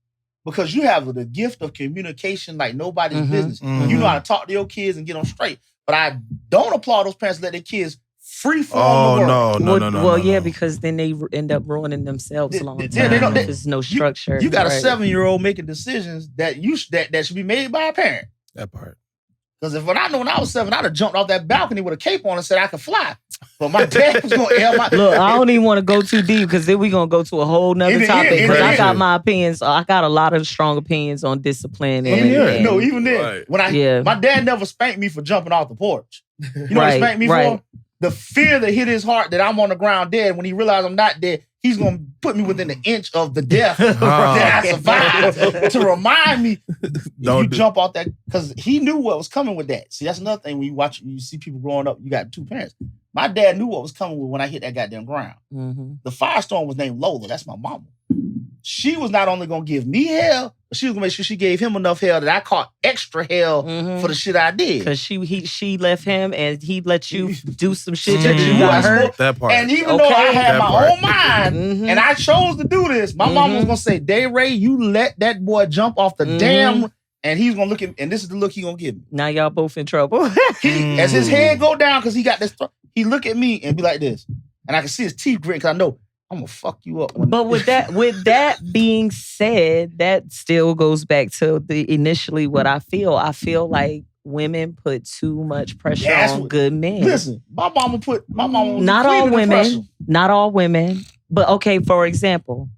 Because you have the gift of communication like nobody's business. You know how to talk to your kids and get them straight. But I don't applaud those parents who let their kids free form the world. No. Because then they end up ruining themselves a long time. There's no structure. You got a 7-year-old making decisions that should be made by a parent. That part. Because when I was 7, I'd have jumped off that balcony with a cape on and said I could fly. But my dad was going to air my... Look, I don't even want to go too deep, because then we're going to go to a whole nother topic. Because I got my opinions. I got a lot of strong opinions on discipline. No, even then. My dad never spanked me for jumping off the porch. You know what he spanked me for? The fear that hit his heart that I'm on the ground dead. When he realized I'm not dead, he's gonna put me within an inch of the death that I survived to remind me you jump off that, because he knew what was coming with that. See, that's another thing when you see people growing up, you got two parents. My dad knew what was coming with when I hit that goddamn ground. Mm-hmm. The firestorm was named Lola. That's my mama. She was not only gonna give me hell, but she was gonna make sure she gave him enough hell that I caught extra hell for the shit I did. Because she left him and he let you do some shit that Mhm. you got hurt. That part. And even though I had my own mind Mhm. and I chose to do this, my mom was gonna say, Day Ray, you let that boy jump off the damn, and he's gonna look at, and this is the look he gonna give me. Now y'all both in trouble. As his head go down, because he got this, he look at me and be like this. And I can see his teeth grit, because I know I'm gonna fuck you up. But with that being said, that still goes back to the initially what I feel. I feel like women put too much pressure on good men. Listen, my mama was not all cleaning the women, pressure. not all women. But okay, for example,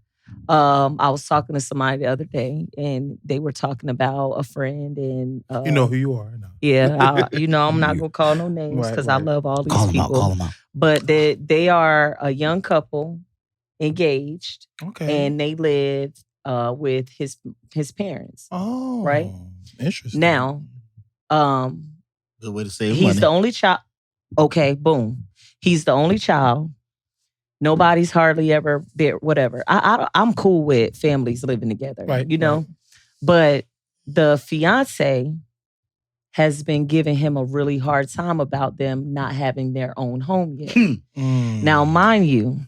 I was talking to somebody the other day, and they were talking about a friend, and you know who you are. No. Yeah, I'm not gonna call no names because I love all these people. Call them out. But they are a young couple, engaged, Okay. and they live with his parents. Oh, right. Interesting. Now, good way to save he's money. the only child. Okay, boom. He's the only child. Nobody's hardly ever there. Whatever. I'm cool with families living together. Right, You know, right. but the fiance has been giving him a really hard time about them not having their own home yet. Now, mind you,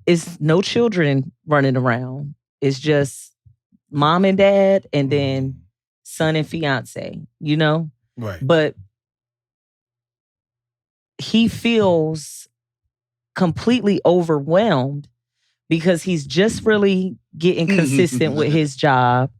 it's no children running around. It's just mom and dad, and then son and fiance, you know? Right. But he feels completely overwhelmed because he's just really getting consistent with his job.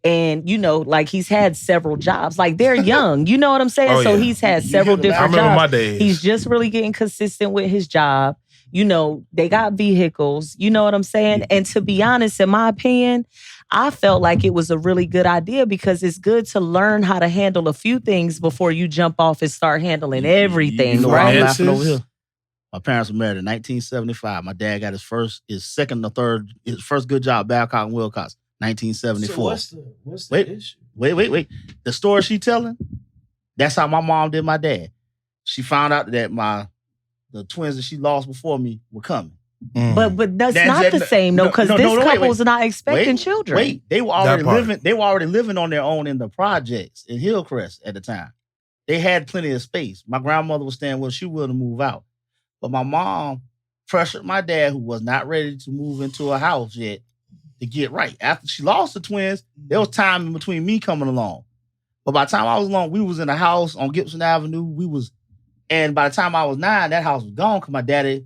And, like he's had several jobs. Like they're young, you know what I'm saying? Oh, So yeah. he's had You several hit the different I remember jobs. my days. He's just really getting consistent with his job. They got vehicles, you know what I'm saying? And to be honest, in my opinion, I felt like it was a really good idea because it's good to learn how to handle a few things before you jump off and start handling everything, You know why I'm right? laughing over here? My parents were married in 1975. My dad got his first good job, Babcock and Wilcox, 1974. So what's the issue? Wait. The story she telling, that's how my mom did my dad. She found out that the twins that she lost before me were coming. But that's not the same though, because this couple's not expecting children. Wait, they were already living. They were already living on their own in the projects in Hillcrest at the time. They had plenty of space. My grandmother was staying with. She willing to move out, but my mom pressured my dad, who was not ready to move into a house yet, to get right. After she lost the twins, there was time in between me coming along. But by the time I was along, we was in a house on Gibson Avenue. And by the time I was 9, that house was gone because my daddy,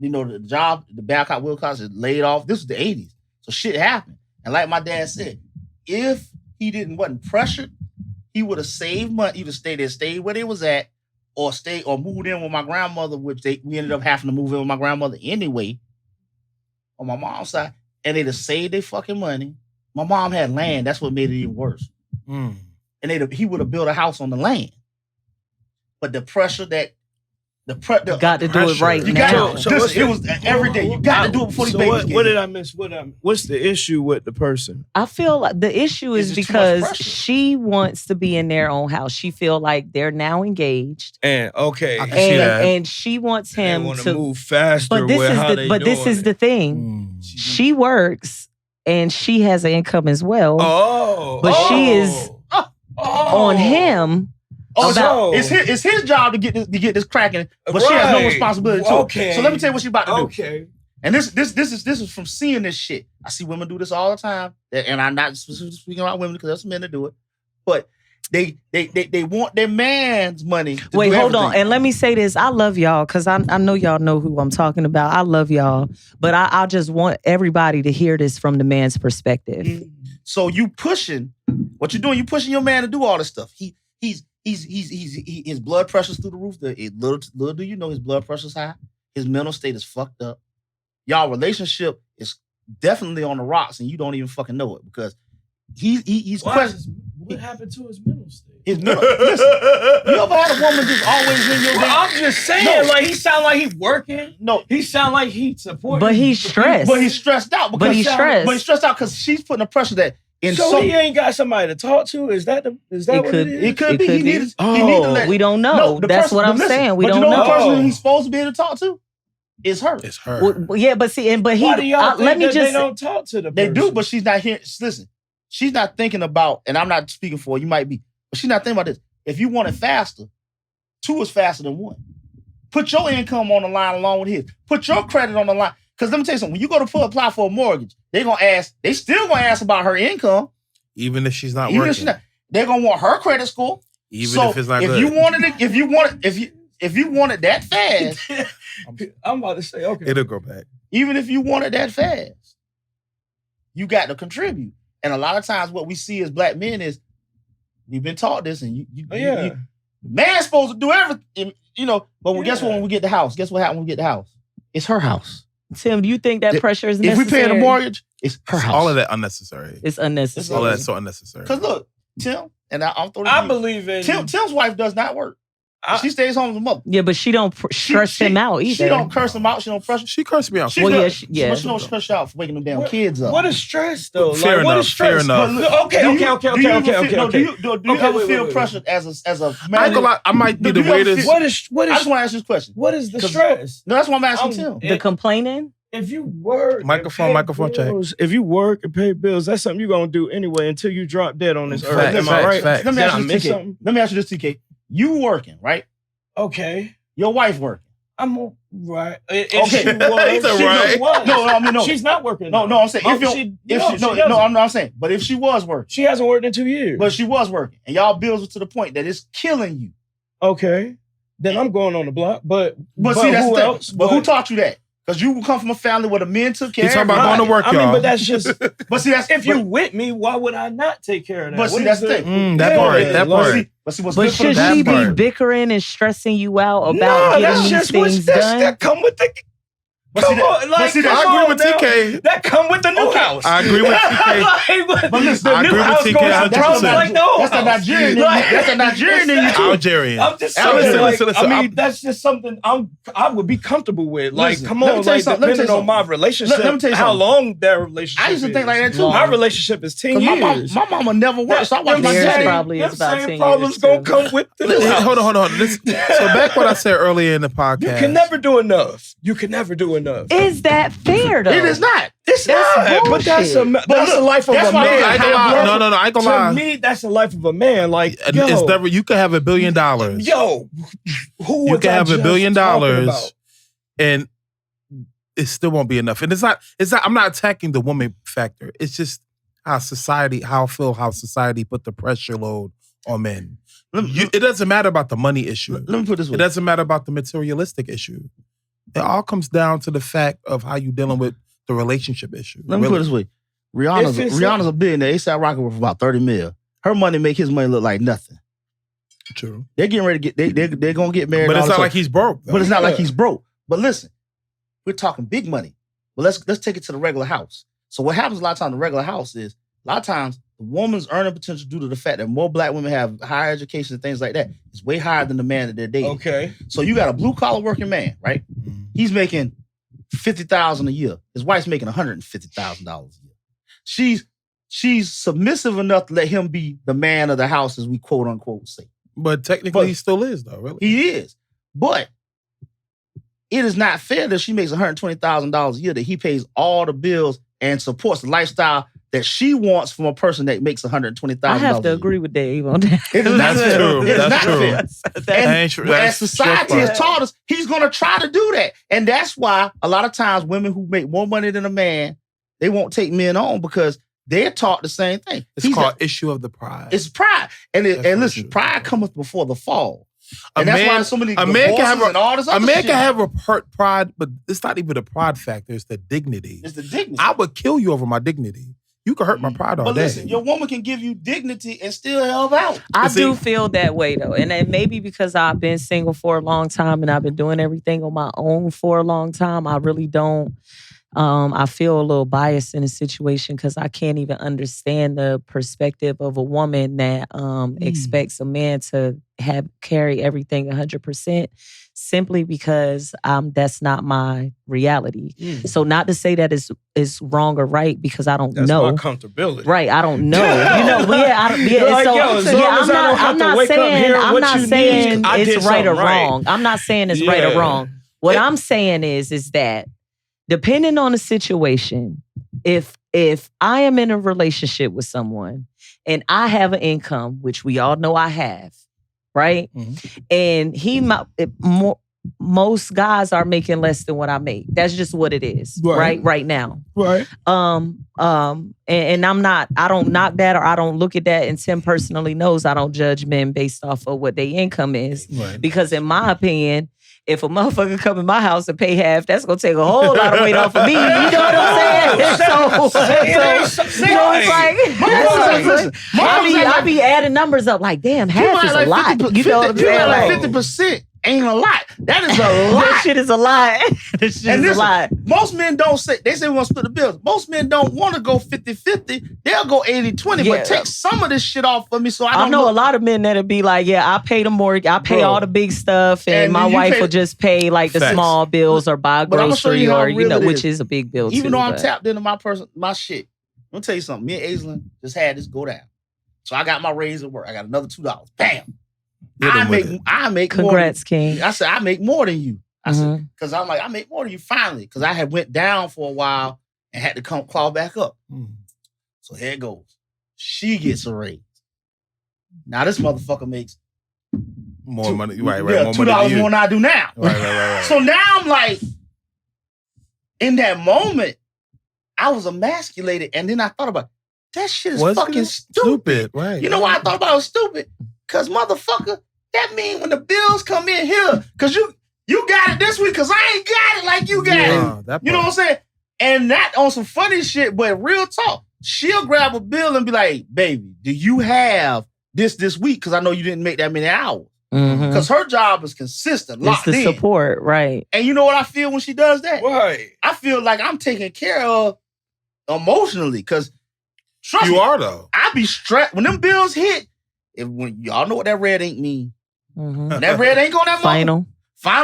the job, the Babcock Wilcox had laid off. This was the 80s. So shit happened. And like my dad said, if he wasn't pressured, he would have saved money, either stayed where they was at, or moved in with my grandmother, which we ended up having to move in with my grandmother anyway, on my mom's side. And they'd have saved their fucking money. My mom had land. That's what made it even worse. And he would have built a house on the land. But the pressure that got to do it right you now. It was every day. You got to do it before these babies get What here. did I miss? What's the issue with the person? I feel like the issue is Is it too much because pressure? she wants to be in their own house. She feel like they're now engaged, And okay, I can see that. and she wants they him want to to move faster. But this with is how the thing. She works and she has an income as well. But she is on him. So it's his job to get this cracking, but she has no responsibility too. Okay. So let me tell you what she's about to do. Okay. And this is from seeing this shit. I see women do this all the time, and I'm not specifically speaking about women because there's men that do it, but they want their man's money. To Wait, do hold on. everything. And let me say this. I love y'all because I know y'all know who I'm talking about. I love y'all. But I just want everybody to hear this from the man's perspective. So you pushing what you're doing. You pushing your man to do all this stuff. His blood pressure's through the roof. Little do you know his blood pressure's high. His mental state is fucked up. Y'all relationship is definitely on the rocks, and you don't even fucking know it because he's Why questioning. What happened to his mental state? Listen, you ever had a woman just always in your Well, I'm just saying, like he sound like he's working. No, he sound like he's supporting. But he's stressed. But he's stressed out. But he's stressed. But he's stressed out because she's putting the pressure that so he ain't got somebody to talk to. Is that what it is? It could be. He needs to let. We don't know. That's what I'm saying. We don't know. know. The person he's supposed to be able to talk to is her. It's her. Well, yeah, but see, but he. Why do y'all think let me that just. They don't talk to the person? They do, but she's not here. Listen, she's not thinking about, and I'm not speaking for her, you might be, but she's not thinking about this. If you want it faster, 2 is faster than 1. Put your income on the line along with his. Put your credit on the line. Because let me tell you something. When you go to apply for a mortgage, they still gonna ask about her income. Even if she's not working. They're gonna want her credit score. Even if it's not good. If you want it that fast, I'm about to say, okay. It'll go back. Even if you want it that fast, you got to contribute. And a lot of times what we see as black men is, we've been taught this, and man's supposed to do everything, but guess what when we get the house? Guess what happens when we get the house? It's her house. Tim, do you think that pressure is necessary? If we paying a mortgage, it's her house. All of that unnecessary. It's unnecessary. All of that's so unnecessary. Because look, Tim, and I'm throwing I believe in Tim's wife does not work. She stays home with the mother. Yeah, but she don't stress him out either. She don't curse him out. She don't pressure. She cursed me out. But she don't stress you out for waking them damn kids up. What is stress though? Fair enough. Fair enough. Okay. Do you ever feel pressured as a man? I might be the weirdest. I just want to ask you this question. What is the stress? No, that's what I'm asking Tim. The complaining? If you work, microphone check. If you work and pay bills, that's something you're gonna do anyway until you drop dead on this earth. Am I right? Let me ask you this, TK. You working, right? Okay. Your wife working. I'm right. Okay. No. She's not working. No, I'm saying I'm saying, but if she was working, she hasn't worked in 2 years. But she was working, and y'all bills were to the point that it's killing you. Okay. Then I'm going on the block. But see, that's who the else? But who taught you that? Because you come from a family where the men took care of you. Talking about going to work, y'all. but that's just. But see, that's if you with me, why would I not take care of that? But see, that's the thing. That part. But should she be bickering and stressing you out about getting these things done? That come with the. I agree with TK. That come with the new house. I agree with TK. But listen, the new house goes to problems like the old house. That's a Nigerian in you too. Algerian. I'm just saying, I mean, that's just something I would be comfortable with. Like, come on, like, depending on my relationship, how long that relationship is. I used to think like that too. My relationship is 10 years. My mama never worked, so I watched my Theirs dad. probably is about 10 years. Problems gonna come with the new house. Hold on. So back what I said earlier in the podcast. You can never do enough. Is that fair though? It is not. It's not. But that's the life of a man. I ain't gonna lie. To me, that's the life of a man. Like, it's never. You can have $1 billion. Yo, who you can have $1 billion, and it still won't be enough. And it's not. I'm not attacking the woman factor. It's just how society put the pressure load on men. It doesn't matter about the money issue. Let me put this way. It doesn't matter about the materialistic issue. It all comes down to the fact of how you're dealing with the relationship issue. Let me put it this way. Rihanna's a billionaire. A$AP Rocky worth about 30 mil. Her money make his money look like nothing. True. They're getting ready to get. They're gonna get married. But it's not like he's broke. But it's not like he's broke. But listen, we're talking big money. But let's take it to the regular house. So what happens a lot of times in the regular house is a lot of times the woman's earning potential due to the fact that more black women have higher education and things like that is way higher than the man that they're dating. Okay. So you got a blue collar working man, right? He's making $50,000 a year. His wife's making $150,000 a year. She's submissive enough to let him be the man of the house, as we quote unquote say. But technically, he still is, though. Really, he is. But it is not fair that she makes $120,000 a year, that he pays all the bills and supports the lifestyle that she wants from a person that makes $120,000. I have to agree with Dave on that. It is not fair. True. It is not fair. And as society has taught us, he's going to try to do that. And that's why a lot of times women who make more money than a man, they won't take men on because they're taught the same thing. It's called issue of the pride. It's pride. And listen, pride cometh before the fall. And that's why so many divorces and all this other shit. A man can have a pride, but it's not even a pride factor. It's the dignity. It's the dignity. I would kill you over my dignity. You can hurt my pride all day. But listen, your woman can give you dignity and still help out. I do feel that way though. And it may be because I've been single for a long time and I've been doing everything on my own for a long time. I really don't I feel a little biased in a situation because I can't even understand the perspective of a woman that expects a man to carry everything 100%, simply because that's not my reality. So not to say that it's wrong or right, because I don't That's know. my comfortability. Right, I don't know. You know, I'm not saying it's right or wrong. I'm not saying it's right or wrong. What I'm saying is that depending on the situation, if I am in a relationship with someone and I have an income, which we all know I have, right? And most guys are making less than what I make. That's just what it is, right now. Right. And I don't knock that, or I don't look at that. And Tim personally knows I don't judge men based off of what their income is. Right. Because in my opinion, if a motherfucker come in my house and pay half, that's gonna take a whole lot of weight off of me. You know what I'm saying? So it's like, I be adding numbers up. Like, damn, half is a lot. You know what I'm saying? Like 50% ain't a lot. That is a lot. That shit is a lot. This shit is a lot. Most men don't say, they say we want to split the bills. Most men don't want to go 50-50. They'll go 80-20, but take some of this shit off of me so I don't know a lot of men that'll be like, yeah, I pay the mortgage, I pay all the big stuff, and my wife will just pay like the small bills or buy a grocery or, which is a big bill Even too, though I'm tapped into my shit. Let me tell you something. Me and Aislinn just had this go down. So I got my raise at work. I got another $2. Bam. I make Congrats, more King. I said, I make more than you. I said, because I'm like, I make more than you finally. Because I had went down for a while and had to come claw back up. So here it goes. She gets a raise. Now this motherfucker makes more money. Right. $2 more than I do now. Right. So now I'm like, in that moment, I was emasculated. And then I thought about, that shit is fucking stupid. Right. You know why I thought about it was stupid? Because motherfucker, that mean when the bills come in here, because you got it this week, because I ain't got it like you got it. You know what I'm saying? And that on some funny shit, but real talk, she'll grab a bill and be like, baby, do you have this week? Because I know you didn't make that many hours. Because her job is consistent, locked in. It's the support, right. And you know what I feel when she does that? Right. I feel like I'm taken care of emotionally, because trust me, you are though. I be stressed. When them bills hit, when y'all know what that red ink mean. That red ink on that final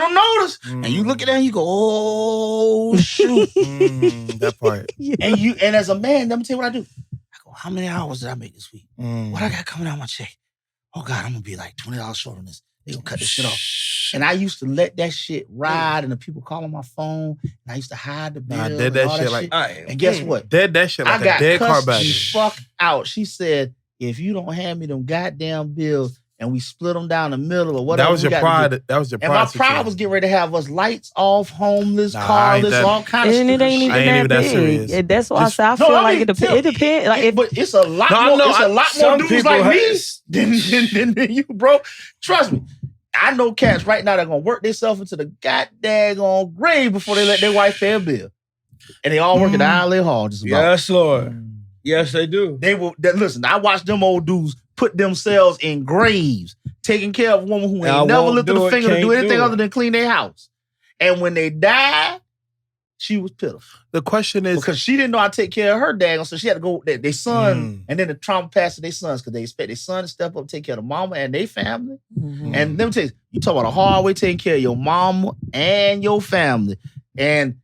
notice. And you look at that and you go, oh shoot. That part. And as a man, let me tell you what I do. I go, how many hours did I make this week? What I got coming out of my check? Oh God, I'm gonna be like $20 short on this. They gonna cut this shit off. And I used to let that shit ride, and the people call on my phone, and I used to hide the bill. Did that shit like, and guess what? Dead that shit like a dead car battery. Fuck out. She said, if you don't hand me them goddamn bills and we split them down the middle or whatever. That was your pride. That was your pride. And my pride was getting ready to have us lights off, homeless, carless, all kinds of shit. And it ain't even that big. That's why I say I feel like it depends. Like but it's a lot more. It's a lot more dudes like me than you, bro. Trust me. I know cats right now that are gonna work themselves into the goddamn grave before they let their wife pay a bill. And they all work at the Island Hall. Just about. Yes, Lord. Yes, they do. They will. Listen, I watched them old dudes put themselves in graves, taking care of a woman who ain't never lifted a finger to do anything other than clean their house. And when they died, she was pitiful. The question is, because she didn't know how to take care of her dad, so she had to go their son, and then the trauma passed to their sons because they expect their son to step up and take care of the mama and their family. And let me tell you talk about a hard way taking care of your mama and your family, and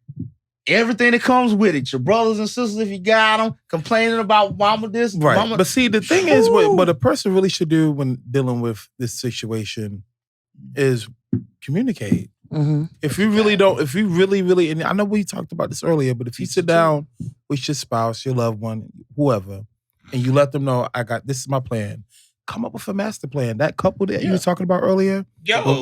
everything that comes with it. Your brothers and sisters, if you got them, complaining about mama this, right? Mama. But see, the thing is, what a person really should do when dealing with this situation is communicate. If you really don't, if you really, and I know we talked about this earlier, but if you sit down with your spouse, your loved one, whoever, and you let them know, this is my plan. Come up with a master plan. That couple that you were talking about earlier,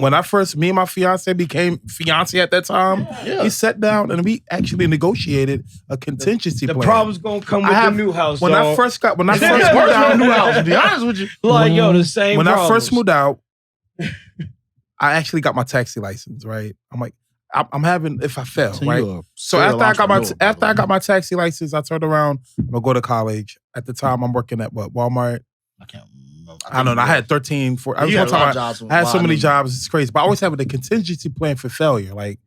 when I first, me and my fiance became fiance at that time, we sat down and we actually negotiated a contingency plan. The problem's gonna come with the new house. When I first moved out, new house, to be honest with you, like the same. When problems. I first moved out, I actually got my taxi license. Right, I'm like, I'm having if I fail, right. So after I got my taxi license, I turned around. I'm gonna go to college. At the time, I'm working at Walmart. I can't remember. I don't know. I had 13, 14. I had so many jobs. It's crazy. But I always have a contingency plan for failure. Like,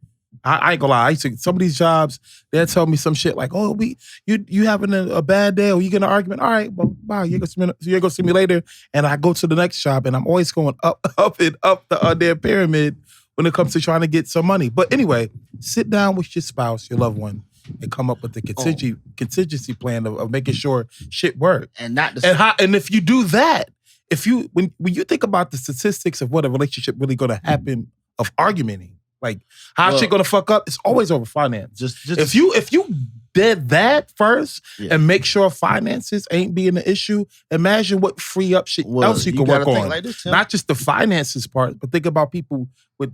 I ain't gonna lie. I used to, some of these jobs, they'll tell me some shit like, "Oh, you having a bad day, or you get in an argument? All right, well, bye. You're gonna see me later." And I go to the next job, and I'm always going up the their pyramid when it comes to trying to get some money. But anyway, sit down with your spouse, your loved one, and come up with the contingency plan of making sure shit work. And not the And if you do that, when you think about the statistics of what a relationship really gonna happen of argumenting. Like how shit gonna fuck up? It's always over finance. Just if you did that first and make sure finances ain't being an issue, imagine what free up shit else you can work on. Like this, not just the finances part, but think about people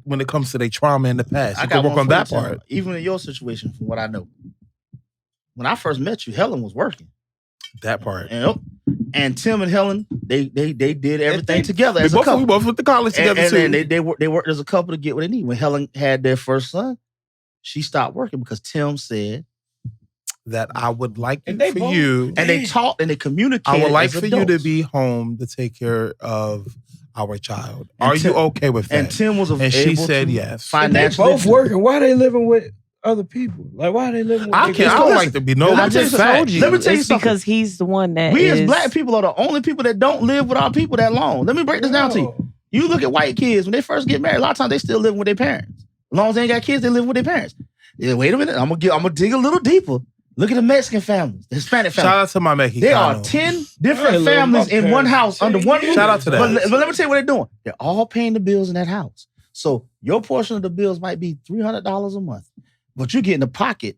when it comes to their trauma in the past. You can work on that part. Even in your situation, from what I know, when I first met you, Helen was working. That part. And Tim and Helen, they did everything together as a couple. We both went to college together too. And they worked as a couple to get what they need. When Helen had their first son, she stopped working because Tim said that I would like and you. And they talked and they communicated. I would like for you to be home to take care of our child. Are you okay with that? And Tim was able. And she said yes. Financially, they both working. Why are they living with other people? Like, why are they living with I don't like to be no. I just told you. Let me tell you something. Because he's the one that we as black people are the only people that don't live with our people that long. Let me break this down to you. You look at white kids, when they first get married, a lot of times they still living with their parents. As long as they ain't got kids, they live with their parents. Yeah, wait a minute. I'm gonna dig a little deeper. Look at the Mexican families, the Hispanic families. Shout out to my Mexicano. There are 10 different families in one house under one roof. Shout out to that. But let me tell you what they're doing. They're all paying the bills in that house. So your portion of the bills might be $300 a month, but you get in the pocket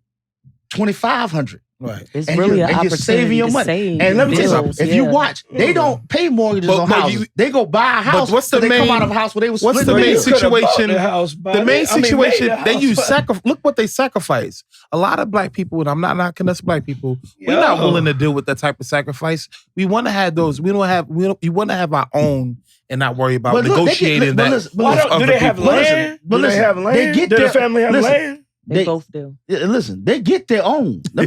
$2,500. Right. It's really an opportunity saving your money. Save and let me tell you something. If you watch, they don't pay mortgages on houses. They go buy a house. But what's the main? They come out of a house where they was. What's the main situation? The main situation they use sacrifice. Look what they sacrifice. A lot of black people, and I'm not knocking us black people. We're not willing to deal with that type of sacrifice. We want to have those. We want to have our own and not worry about negotiating that. Do they have land? Do they have land? They get their family have land. They both do. Listen, they get their own. You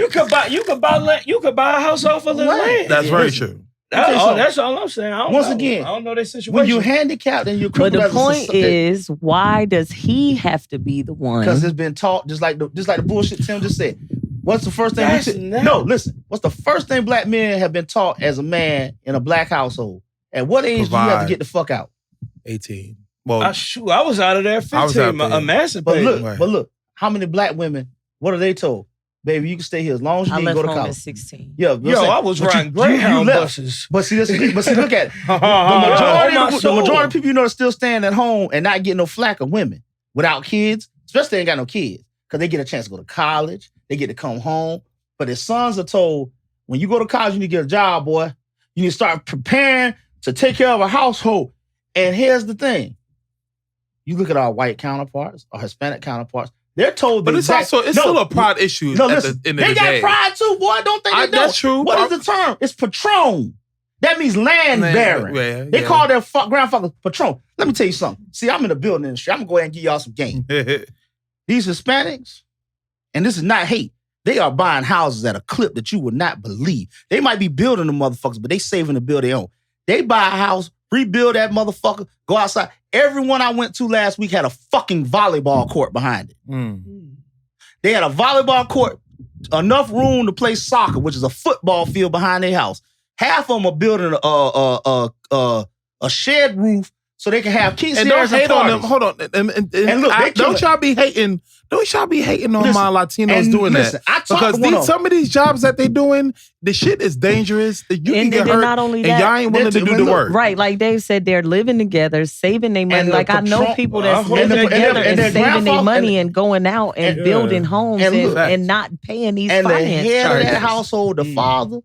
could buy land. You could buy a house off of the land. That's very true. That's all I'm saying. I don't know their situation. When you're handicapped and you're but the point is, why does he have to be the one? Because it's been taught just like the bullshit Tim just said. What's the first thing? No, listen. What's the first thing black men have been taught as a man in a black household? At what age do you have to get the fuck out? 18. Well, I was out of there 15, emancipated. But look, how many black women, what are they told? Baby, you can stay here as long as you need to go to college. At 16. Yeah, I was riding Greyhound buses. But see, look at it. The majority of people you know are still staying at home and not getting no flack of women without kids, especially they ain't got no kids, because they get a chance to go to college, they get to come home. But their sons are told, when you go to college, you need to get a job, boy. You need to start preparing to take care of a household. And here's the thing. You look at our white counterparts, our Hispanic counterparts, they're told but it's still a pride issue no, listen, they got pride too, boy. I don't think they don't. That's true. What is the term? It's patron. That means land baron. They call their grandfather patron. Let me tell you something. See, I'm in the building industry. I'm going to go ahead and give y'all some game. These Hispanics, and this is not hate, they are buying houses at a clip that you would not believe. They might be building the motherfuckers, but they saving to build their own. They buy a house, rebuild that motherfucker, go outside. Everyone I went to last week had a fucking volleyball court behind it. They had a volleyball court, enough room to play soccer, which is a football field behind their house. Half of them are building a shed roof so they can have kids. And don't hate on them. Hold on. And look, don't y'all be hating. Don't y'all be hating on my Latinos doing that. Because some of these jobs that they doing, the shit is dangerous. You can get hurt, not only that, and y'all ain't willing to do the work. Right, like Dave said, they're living together, saving their money. Like I know people that's living together and saving their money and going out and building homes and not paying these finance charges. And the head of that household, the father,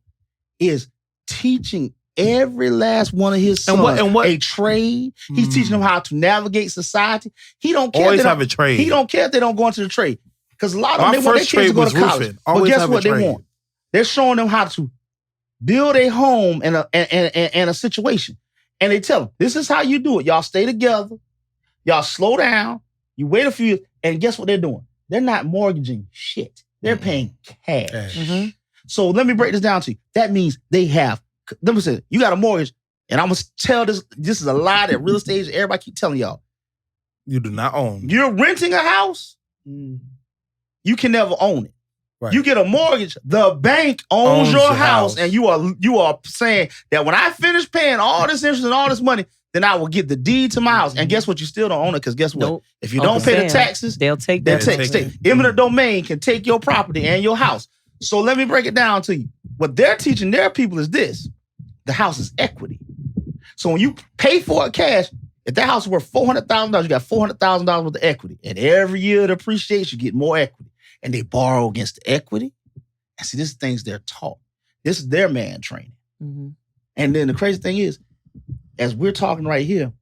is teaching every last one of his sons a trade. He's teaching them how to navigate society. He don't care. Always have a trade. He don't care if they don't go into the trade. Because a lot of them, they want their kids to go to college. But guess what they want? They're showing them how to build a home and a situation. And they tell them, this is how you do it. Y'all stay together. Y'all slow down. You wait a few years. And guess what they're doing? They're not mortgaging shit. They're paying cash. So let me break this down to you. That means they have, let me say, you got a mortgage, and I'm going to tell this is a lie that real estate agents, everybody keep telling y'all. You do not own. You're renting a house, you can never own it. Right. You get a mortgage, the bank owns your house, and you are saying that when I finish paying all this interest and all this money, then I will get the deed to my house. And guess what? You still don't own it, because guess what? Nope. If you don't pay the taxes, they'll take they'll that. take eminent domain can take your property and your house. So let me break it down to you. What they're teaching their people is this: the house is equity. So when you pay for it cash, if that house is worth $400,000, you got $400,000 worth of equity. And every year it appreciates, you get more equity. And they borrow against the equity. And see, this is things they're taught. This is their man training. Mm-hmm. And then the crazy thing is, as we're talking right here,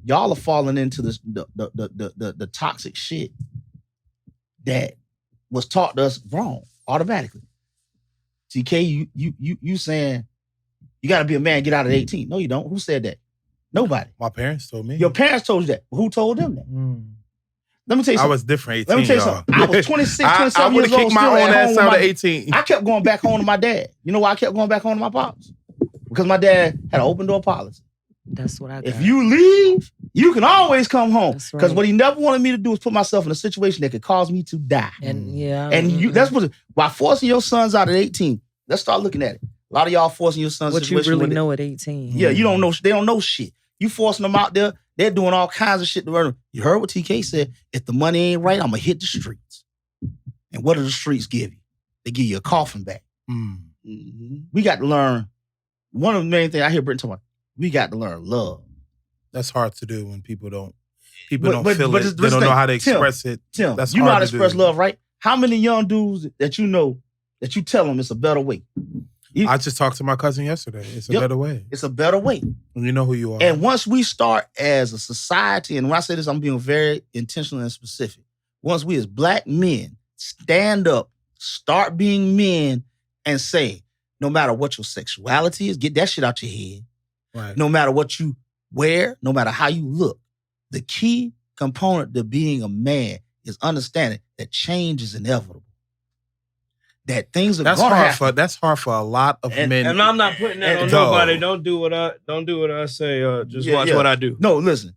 y'all are falling into this the toxic shit that was taught to us wrong automatically. TK, you saying you got to be a man, get out at 18. No, you don't. Who said that? Nobody. My parents told me. Your parents told you that. Who told them that? Let me tell you something. I was different 18, Let me tell you something. I was 26, 27 I would years have old. kicked my own ass out at 18. I kept going back home to my dad. You know why I kept going back home to my pops? Because my dad had an open door policy. That's what I got. If you leave, you can always come home. That's Because right. what he never wanted me to do was put myself in a situation that could cause me to die. And That's what, by forcing your sons out at 18, let's start looking at it. A lot of y'all forcing your sons what you situation really when know at 18. Yeah, you don't know. They don't know shit. You forcing them out there. They're doing all kinds of shit to earn them. You heard what TK said. If the money ain't right, I'm going to hit the streets. And what do the streets give you? They give you a coffin back. We got to learn. One of the main things I hear Britain talking about, we got to learn love. That's hard to do when people don't feel but it. They don't know how to express it. Tim, That's you know how hard to to express do. love, right? How many young dudes that you know that you tell them it's a better way? I just talked to my cousin yesterday. It's a Yep. better way. It's a better way. And you know who you are. And once we start as a society, and when I say this, I'm being very intentional and specific. Once we as black men stand up, start being men, and say, no matter what your sexuality is, get that shit out your head. Right. No matter what you wear, no matter how you look, the key component to being a man is understanding that change is inevitable. That things are That's gonna hard happen. that's hard for a lot of men. And I'm not putting that on And- nobody. Don't do what I say. Just watch what I do. No, listen.